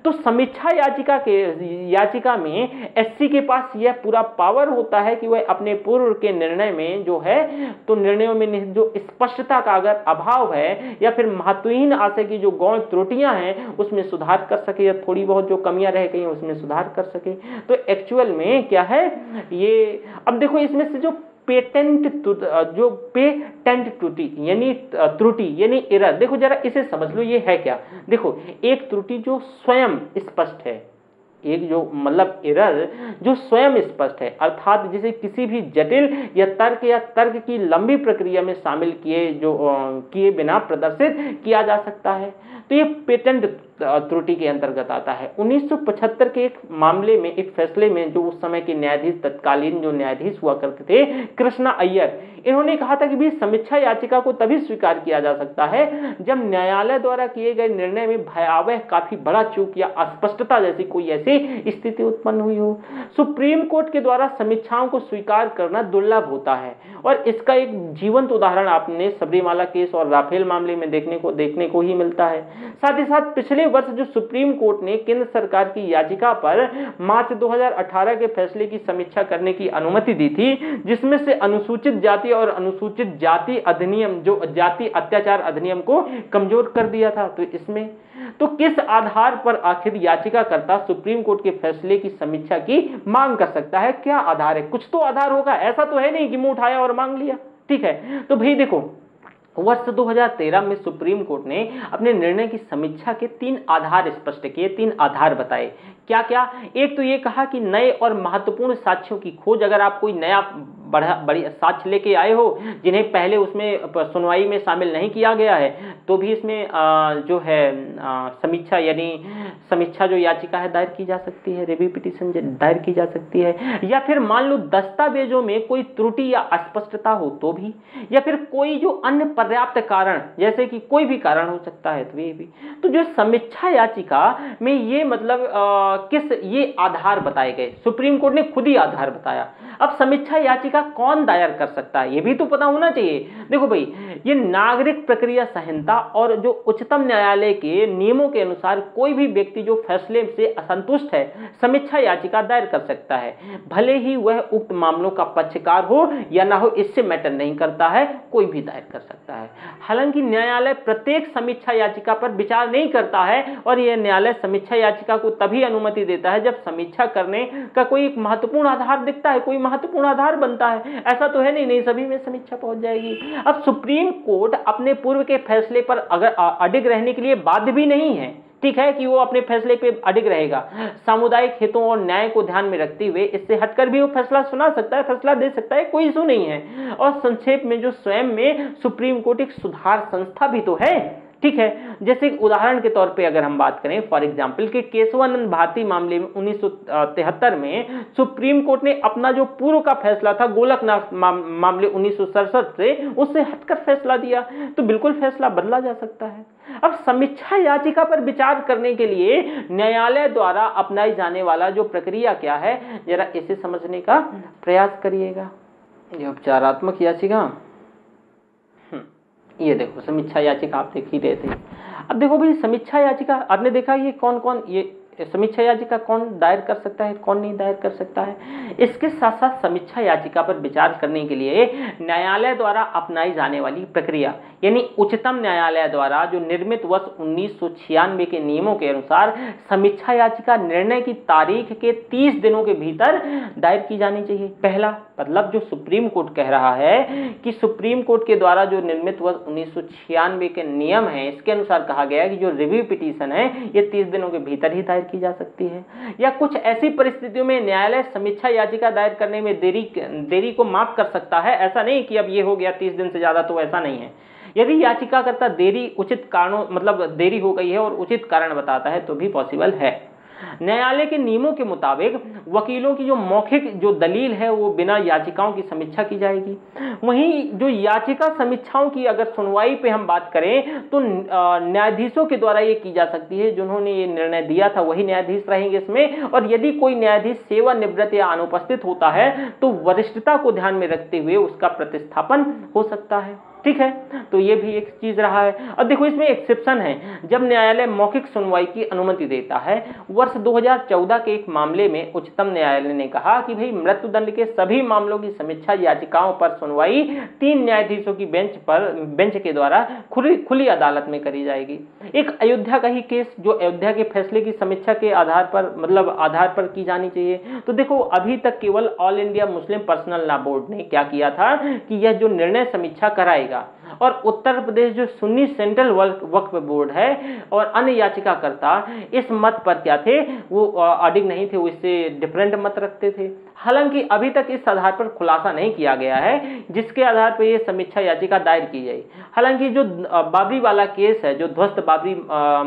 तो समीक्षा याचिका में एससी के पास यह पूरा पावर होता है कि वह अपने पूर्व के निर्णय में जो है, तो निर्णयों में जो स्पष्टता का अगर अभाव है या फिर महत्वहीन आशय की जो गौण त्रुटियां हैं उसमें सुधार कर सके, या थोड़ी बहुत जो कमियां रह गई हैं उसमें सुधार कर सके। तो एक्चुअल में क्या है ये, अब देखो इसमें से जो पेटेंट त्रुटि यानी एरर, देखो जरा इसे समझ लो, ये है क्या? देखो एक त्रुटि जो स्वयं स्पष्ट है, एक जो मतलब एरर जो स्वयं स्पष्ट है, अर्थात जिसे किसी भी जटिल या तर्क की लंबी प्रक्रिया में शामिल किए बिना प्रदर्शित किया जा सकता है। तो ये पेटेंट त्रुटि के अंतर्गत आता है। 1975 के एक मामले में, एक फैसले में, जो उस समय के न्यायाधीश, तत्कालीन जो न्यायाधीश हुआ करते थे कृष्णा अय्यर, इन्होंने कहा था कि भी समीक्षा याचिका को तभी स्वीकार किया जा सकता है जब न्यायालय द्वारा किए गए निर्णय में भयावह काफी बड़ा चूक या अस्पष्टता जैसी कोई ऐसी स्थिति उत्पन्न हुई हो। सुप्रीम कोर्ट के द्वारा समीक्षाओं को स्वीकार करना दुर्लभ होता है, और इसका एक जीवंत उदाहरण आपने सबरीमाला केस और राफेल मामले में देखने को ही मिलता है। साथ ही साथ पिछले वर्ष जो सुप्रीम कोर्ट ने केंद्र सरकार की याचिका पर मार्च 2018 के फैसले की समीक्षा करने की अनुमति दी थी, जिसमें से अनुसूचित जाति और अनुसूचित जाति अधिनियम, जो जाति अत्याचार अधिनियम को कमजोर कर दिया था। तो इसमें तो किस आधार पर आखिर याचिकाकर्ता सुप्रीम कोर्ट के फैसले की समीक्षा की मांग कर सकता है? क्या आधार है? कुछ तो आधार होगा, ऐसा तो है नहीं कि मुंह उठाया और मांग लिया, ठीक है। तो भाई देखो, वर्ष 2013 में सुप्रीम कोर्ट ने अपने निर्णय की समीक्षा के 3 आधार स्पष्ट किए, 3 आधार बताए। क्या क्या? एक तो ये कहा कि नए और महत्वपूर्ण साक्ष्यों की खोज, अगर आप कोई नया बड़ी साक्ष्य लेके आए हो जिन्हें पहले उसमें सुनवाई में शामिल नहीं किया गया है, तो भी इसमें जो है समीक्षा जो याचिका है दायर की जा सकती है, रिव्यू पिटीशन दायर की जा सकती है। या फिर मान लो दस्तावेजों में कोई त्रुटि या अस्पष्टता हो तो भी, या फिर कोई जो अन्य पर्याप्त कारण, जैसे कि कोई भी कारण हो सकता है, तो ये भी। तो जो समीक्षा याचिका में ये मतलब ये आधार बताए गए, सुप्रीम कोर्ट ने खुद ही आधार बताया। अब समीक्षा याचिका कौन दायर कर सकता है ये भी तो पता होना चाहिए। देखो भाई, ये नागरिक प्रक्रिया संहिता और जो उच्चतम न्यायालय के नियमों के अनुसार कोई भी व्यक्ति जो फैसले से असंतुष्ट है समीक्षा याचिका दायर कर सकता है, भले ही वह उक्त मामलों का पक्षकार हो या ना हो, इससे मैटर नहीं करता है, कोई भी दायर कर सकता है। हालांकि न्यायालय प्रत्येक समीक्षा याचिका पर विचार नहीं करता है, और यह न्यायालय समीक्षा याचिका को तभी अनुमति देता है जब समीक्षा करने का कोई एक महत्वपूर्ण आधार दिखता है, कोई महत्वपूर्ण आधार बनता है। ऐसा तो है नहीं सभी में समीक्षा पहुंच जाएगी। अब सुप्रीम कोर्ट अपने पूर्व के फैसले पर अगर अडिग रहने के लिए बाध्य भी नहीं है, ठीक है, कि वो अपने फैसले पे अडिग रहेगा। सामुदायिक हितों और न्याय को ध्यान में रखते हुए इससे हटकर भी वो फैसला सुना सकता है, फैसला दे सकता है, कोई इशू नहीं है। और संक्षेप में जो स्वयं में सुप्रीम कोर्ट एक सुधार संस्था भी तो है, ठीक है। जैसे उदाहरण के तौर पे अगर हम बात करें फॉर एग्जांपल के केशवानंद भारती मामले में 1973 में सुप्रीम कोर्ट ने अपना जो पूर्व का फैसला था गोलकनाथ मामले 1967 से, उससे हटकर फैसला दिया, तो बिल्कुल फैसला बदला जा सकता है। अब समीक्षा याचिका पर विचार करने के लिए न्यायालय द्वारा अपनाई जाने वाला जो प्रक्रिया क्या है, जरा इसे समझने का प्रयास करिएगा। ये उपचारात्मक याचिका, ये देखो समीक्षा याचिका आप देख ही रहे थे। अब देखो भाई समीक्षा याचिका आपने देखा ये कौन कौन, ये समीक्षा याचिका कौन दायर कर सकता है, कौन नहीं दायर कर सकता है। इसके साथ साथ समीक्षा याचिका पर विचार करने के लिए न्यायालय द्वारा अपनाई जाने वाली प्रक्रिया, यानी उच्चतम न्यायालय द्वारा जो निर्मित वर्ष 1996 के नियमों के अनुसार समीक्षा याचिका निर्णय की तारीख के 30 दिनों के भीतर दायर की जानी चाहिए। पहला मतलब जो सुप्रीम कोर्ट कह रहा है कि सुप्रीम कोर्ट के द्वारा जो निर्मित वर्ष 1996 के नियम है, इसके अनुसार कहा गया है कि जो रिव्यू पिटीशन है ये 30 दिनों के भीतर ही दायर की जा सकती है। या कुछ ऐसी परिस्थितियों में न्यायालय समीक्षा याचिका दायर करने में देरी को माफ कर सकता है। ऐसा नहीं कि अब ये हो गया 30 दिन से ज्यादा, तो ऐसा नहीं है। यदि याचिकाकर्ता देरी उचित कारणों मतलब देरी हो गई है और उचित कारण बताता है तो भी पॉसिबल है। न्यायालय के नियमों के मुताबिक वकीलों की जो मौखिक जो दलील है वो बिना याचिकाओं की समीक्षा की जाएगी। वहीं जो याचिका समीक्षाओं की अगर सुनवाई पे हम बात करें तो न्यायाधीशों के द्वारा ये की जा सकती है। जिन्होंने ये निर्णय दिया था वही न्यायाधीश रहेंगे इसमें, और यदि कोई न्यायाधीश सेवानिवृत्त या अनुपस्थित होता है तो वरिष्ठता को ध्यान में रखते हुए उसका प्रतिस्थापन हो सकता है। ठीक है, तो ये भी एक चीज रहा है। अब देखो इसमें एक्सेप्शन है, जब न्यायालय मौखिक सुनवाई की अनुमति देता है। वर्ष 2014 के एक मामले में उच्चतम न्यायालय ने कहा कि भाई मृत्युदंड के सभी मामलों की समीक्षा याचिकाओं पर सुनवाई 3 न्यायाधीशों की बेंच के द्वारा खुली अदालत में करी जाएगी। एक अयोध्या का ही केस, जो अयोध्या के फैसले की समीक्षा के आधार पर की जानी चाहिए। तो देखो अभी तक केवल all India Muslim personal law board ने क्या किया था कि यह जो निर्णय समीक्षा कराएगा, और उत्तर प्रदेश जो सुन्नी सेंट्रल वक्फ बोर्ड है और अन्य याचिकाकर्ता इस मत पर क्या थे, वो अडिग नहीं थे, वो इससे डिफरेंट मत रखते थे। हालांकि अभी तक इस आधार पर खुलासा नहीं किया गया है जिसके आधार पर यह समीक्षा याचिका दायर की जाए। हालांकि जो बाबरी वाला केस है, जो ध्वस्त बाबरी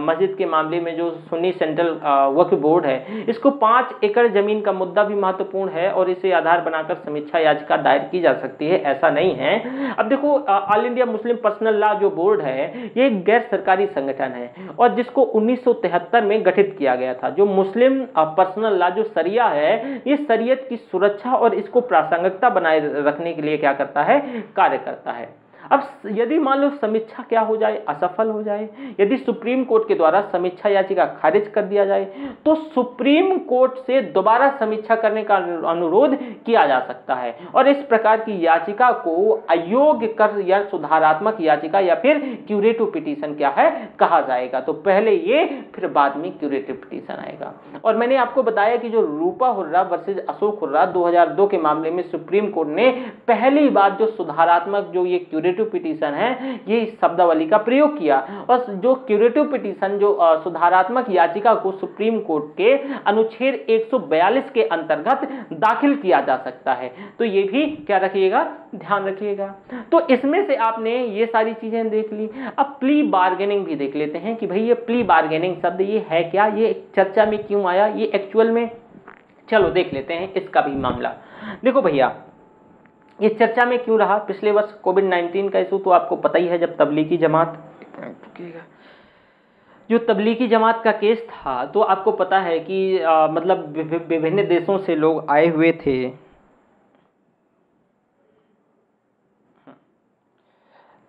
मस्जिद के मामले में जो सुन्नी सेंट्रल वक्फ बोर्ड है, इसको 5 एकड़ जमीन का मुद्दा भी महत्वपूर्ण है और इसे आधार बनाकर समीक्षा याचिका दायर की जा सकती है, ऐसा नहीं है। अब देखो all India Muslim personal law जो बोर्ड है ये एक गैर सरकारी संगठन है और जिसको 1973 में गठित किया गया था। जो मुस्लिम पर्सनल लॉ जो शरिया है, ये शरीयत की सुरक्षा और इसको प्रासंगिकता बनाए रखने के लिए क्या करता है, कार्य करता है। अब यदि मान लो समीक्षा क्या हो जाए, असफल हो जाए, यदि सुप्रीम कोर्ट के द्वारा समीक्षा याचिका खारिज कर दिया जाए तो सुप्रीम कोर्ट से दोबारा समीक्षा करने का अनुरोध किया जा सकता है और इस प्रकार की याचिका को अयोग्य कर या सुधारात्मक याचिका या फिर क्यूरेटिव पिटीशन क्या है कहा जाएगा। तो पहले ये, फिर बाद में क्यूरेटिव पिटीशन आएगा। और मैंने आपको बताया कि जो रूपा हुर्रा वर्सेस अशोक हुर्रा 2002 के मामले में सुप्रीम कोर्ट ने पहली बार जो सुधारात्मक जो ये क्यूरेटिव पिटीशन है, ये इस शब्दावली का प्रयोग किया। और जो क्यूरेटिव पिटीशन जो सुधारात्मक याचिका को सुप्रीम कोर्ट के अनुच्छेद 142 के अंतर्गत दाखिल किया जा सकता है। तो ये भी क्या रखिएगा, ध्यान रखिएगा। तो इसमें से आपने ये सारी चीजें देख ली। अब प्ली बार्गेनिंग भी देख लेते हैं कि भाई ये प्ली बार्गेनिंग शब्द ये है क्या, ये चर्चा में क्यों आया, ये एक्चुअल में, चलो देख लेते हैं इसका भी मामला। देखो भैया ये चर्चा में क्यों रहा, पिछले वर्ष कोविड-19 का इशू तो आपको पता ही है, जब तबलीगी जमात जो तबलीगी जमात का केस था, तो आपको पता है कि मतलब विभिन्न देशों से लोग आए हुए थे।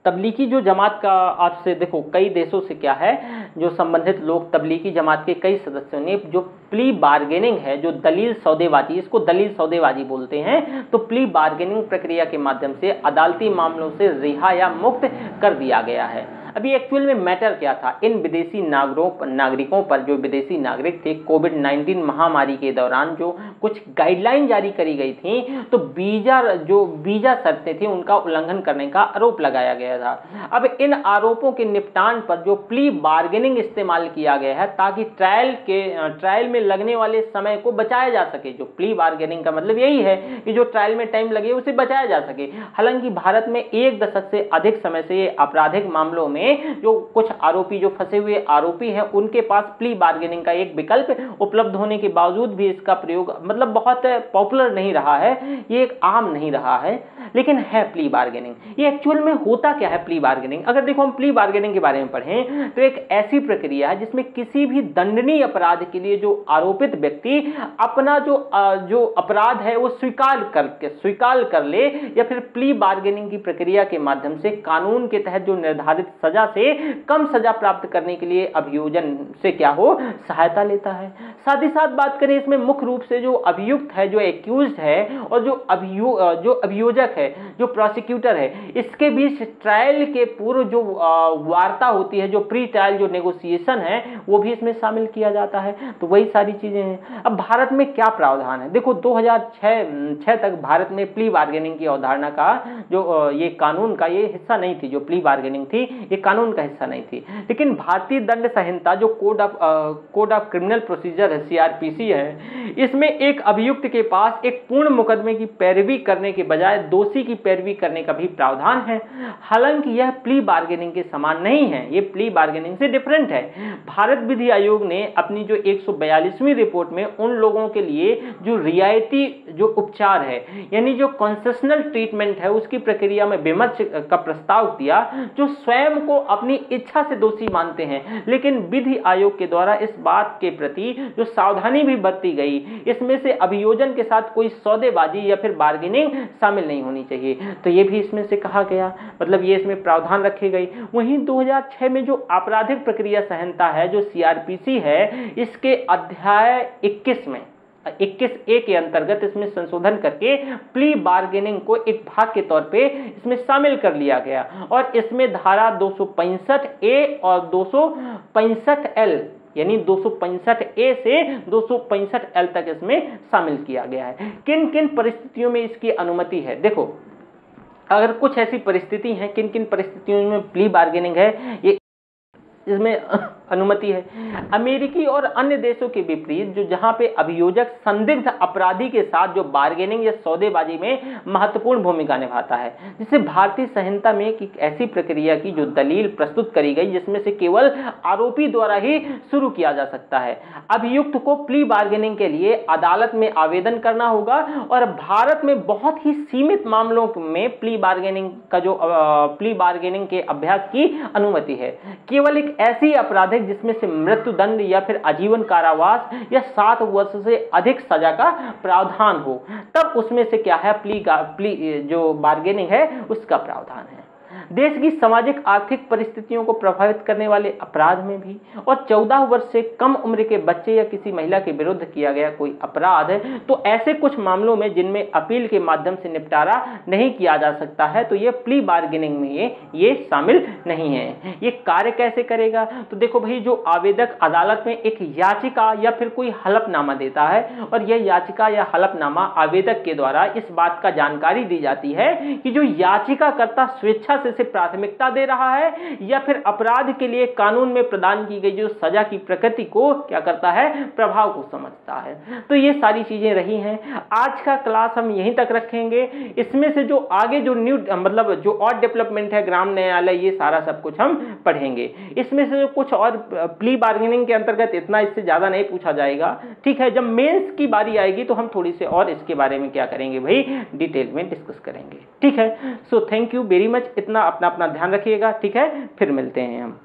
तबलीगी जो जमात का आपसे देखो कई देशों से क्या है, जो संबंधित लोग तबलीगी जमात के कई सदस्यों ने जो प्ली बार्गेनिंग है, जो दलील सौदेबाजी, इसको दलील सौदेबाजी बोलते हैं, तो प्ली बार्गेनिंग प्रक्रिया के माध्यम से अदालती मामलों से रिहा या मुक्त कर दिया गया है। अभी एक्चुअल में मैटर क्या था, इन विदेशी नागरिकों पर, जो विदेशी नागरिक थे, कोविड-19 महामारी के दौरान जो कुछ गाइडलाइन जारी करी गई थी, तो वीजा शर्तें थी उनका उल्लंघन करने का आरोप लगाया गया था। अब इन आरोपों के निपटान पर जो प्ली बार्गेनिंग इस्तेमाल किया गया है ताकि ट्रायल में लगने वाले समय को बचाया जा सके। जो प्ली बार्गेनिंग का मतलब यही है कि जो ट्रायल में टाइम लगे उसे बचाया जा सके। हालांकि भारत में 1 दशक से अधिक समय से आपराधिक मामलों में में जो कुछ आरोपी, जो फंसे हुए आरोपी हैं, उनके पास प्ली बार्गेनिंग का एक विकल्प उपलब्ध होने के बावजूद भी इसका प्रयोग मतलब बहुत पॉपुलर नहीं रहा है, ये एक आम नहीं रहा है, लेकिन है प्ली बार्गेनिंग। ये एक्चुअल में होता क्या है प्ली बार्गेनिंग? अगर देखो हम प्ली बार्गेनिंग के बारे में पढ़ें तो एक ऐसी प्रक्रिया है जिसमें किसी भी दंडनीय अपराध के लिए जो आरोपित व्यक्ति अपना जो अपराध है वो स्वीकार कर ले या फिर प्ली बार्गेनिंग की प्रक्रिया के माध्यम से कानून के तहत जो निर्धारित सजा से कम सजा प्राप्त करने के लिए अभियोजन से क्या हो, सहायता लेता है। साथ ही साथ बात करें इसमें मुख्य रूप से जो अभियुक्त है, जो एक्यूज्ड है, और जो अभियोजक है, जो प्रोसिक्यूटर है, इसके बीच ट्रायल के पूर्व जो वार्ता होती है, जो प्री ट्रायल जो नेगोशिएशन है, वो भी इसमें शामिल किया जाता है। तो वही सारी चीजें हैं। अब भारत में क्या प्रावधान है? देखो 2006 तक भारत में प्ली बार्गेनिंग की अवधारणा का जो ये कानून का ये हिस्सा नहीं थी, जो प्ली बार्गेनिंग थी ये कानून का हिस्सा नहीं थी। लेकिन भारतीय दंड संहिता जो कोड ऑफ क्रिमिनल प्रोसीजर है, CRPC है, इसमें एक अभियुक्त के पास एक पूर्ण मुकदमे की पैरवी करने के बजाय दोषी की पैरवी करने का भी प्रावधान है। हालांकि यह प्ली बार्गेनिंग के समान नहीं है, ये प्ली बार्गेनिंग से डिफरेंट है। भारत विधि आयोग ने अपनी जो 142वीं रिपोर्ट में उन लोगों के लिए जो रियायती जो उपचार है, यानी जो कंसेशनल ट्रीटमेंट है, उसकी प्रक्रिया में विमर्श का प्रस्ताव दिया, जो स्वयं को अपनी इच्छा से दोषी मानते हैं, लेकिन विधि आयोग के द्वारा इस बात के प्रति जो सावधानी भी बरती गई, इसमें से अभियोजन के साथ कोई सौदेबाजी या फिर बार्गेनिंग शामिल नहीं होनी चाहिए। तो ये भी इसमें से कहा गया, मतलब ये इसमें प्रावधान रखे गए। वहीं 2006 में जो आपराधिक प्रक्रिया संहिता है, जो CRPC है, इसके अध्याय 21 में 21A के अंतर्गत इसमें संशोधन करके प्ली बार्गेनिंग को एक भाग के तौर पे इसमें शामिल कर लिया गया और इसमें धारा 265A और 265L यानी 265A से 265L तक इसमें शामिल किया गया है। किन किन परिस्थितियों में इसकी अनुमति है? देखो, अगर कुछ ऐसी परिस्थिति हैं, किन किन परिस्थितियों में प्ली बार्गेनिंग है, ये इसमें अनुमति है। अमेरिकी और अन्य देशों के विपरीत, जो जहां पे अभियोजक संदिग्ध अपराधी के साथ जो बार्गेनिंग या सौदेबाजी में महत्वपूर्ण भूमिका निभाता है, जिससे भारतीय संहिता में एक ऐसी प्रक्रिया की जो दलील प्रस्तुत करी गई जिसमें से केवल आरोपी द्वारा ही शुरू किया जा सकता है। अभियुक्त को प्ली बार्गेनिंग के लिए अदालत में आवेदन करना होगा और भारत में बहुत ही सीमित मामलों में प्ली बार्गेनिंग के अभ्यास की अनुमति है। केवल एक ऐसी अपराधिक जिसमें से मृत्युदंड या फिर आजीवन कारावास या 7 वर्ष से अधिक सजा का प्रावधान हो, तब उसमें से क्या है, प्ली जो बार्गेनिंग है उसका प्रावधान है। देश की सामाजिक आर्थिक परिस्थितियों को प्रभावित करने वाले अपराध में भी और 14 वर्ष से कम उम्र के बच्चे या किसी महिला के विरुद्ध किया गया कोई अपराध है, तो ऐसे कुछ मामलों में जिनमें अपील के माध्यम से निपटारा नहीं किया जा सकता है, तो ये प्ली बार्गेनिंग में ये शामिल नहीं है। ये कार्य कैसे करेगा? तो देखो भाई, जो आवेदक अदालत में एक याचिका या फिर कोई हलफनामा देता है और यह याचिका या हलफनामा आवेदक के द्वारा इस बात का जानकारी दी जाती है कि जो याचिकाकर्ता स्वेच्छा से प्राथमिकता दे रहा है या फिर अपराध के लिए कानून में प्रदान की गई जो सजा की प्रकृति को क्या करता है, प्रभाव को समझता है। तो ये सारी चीजें रही हैं। आज का क्लास हम यहीं तक रखेंगे। इसमें से जो आगे जो जो और डेवलपमेंट है, ग्राम न्यायालय, ये सारा सब कुछ हम पढ़ेंगे। इसमें से जो कुछ और प्ली बार्गेनिंग के अंतर्गत इतना, इससे ज्यादा नहीं पूछा जाएगा, ठीक है। जब मेंस की बारी आएगी तो हम थोड़ी से और इसके बारे में क्या करेंगे भाई, डिटेल में डिस्कस करेंगे, ठीक है। So thank you very much. इतना अपना ध्यान रखिएगा, ठीक है। फिर मिलते हैं हम।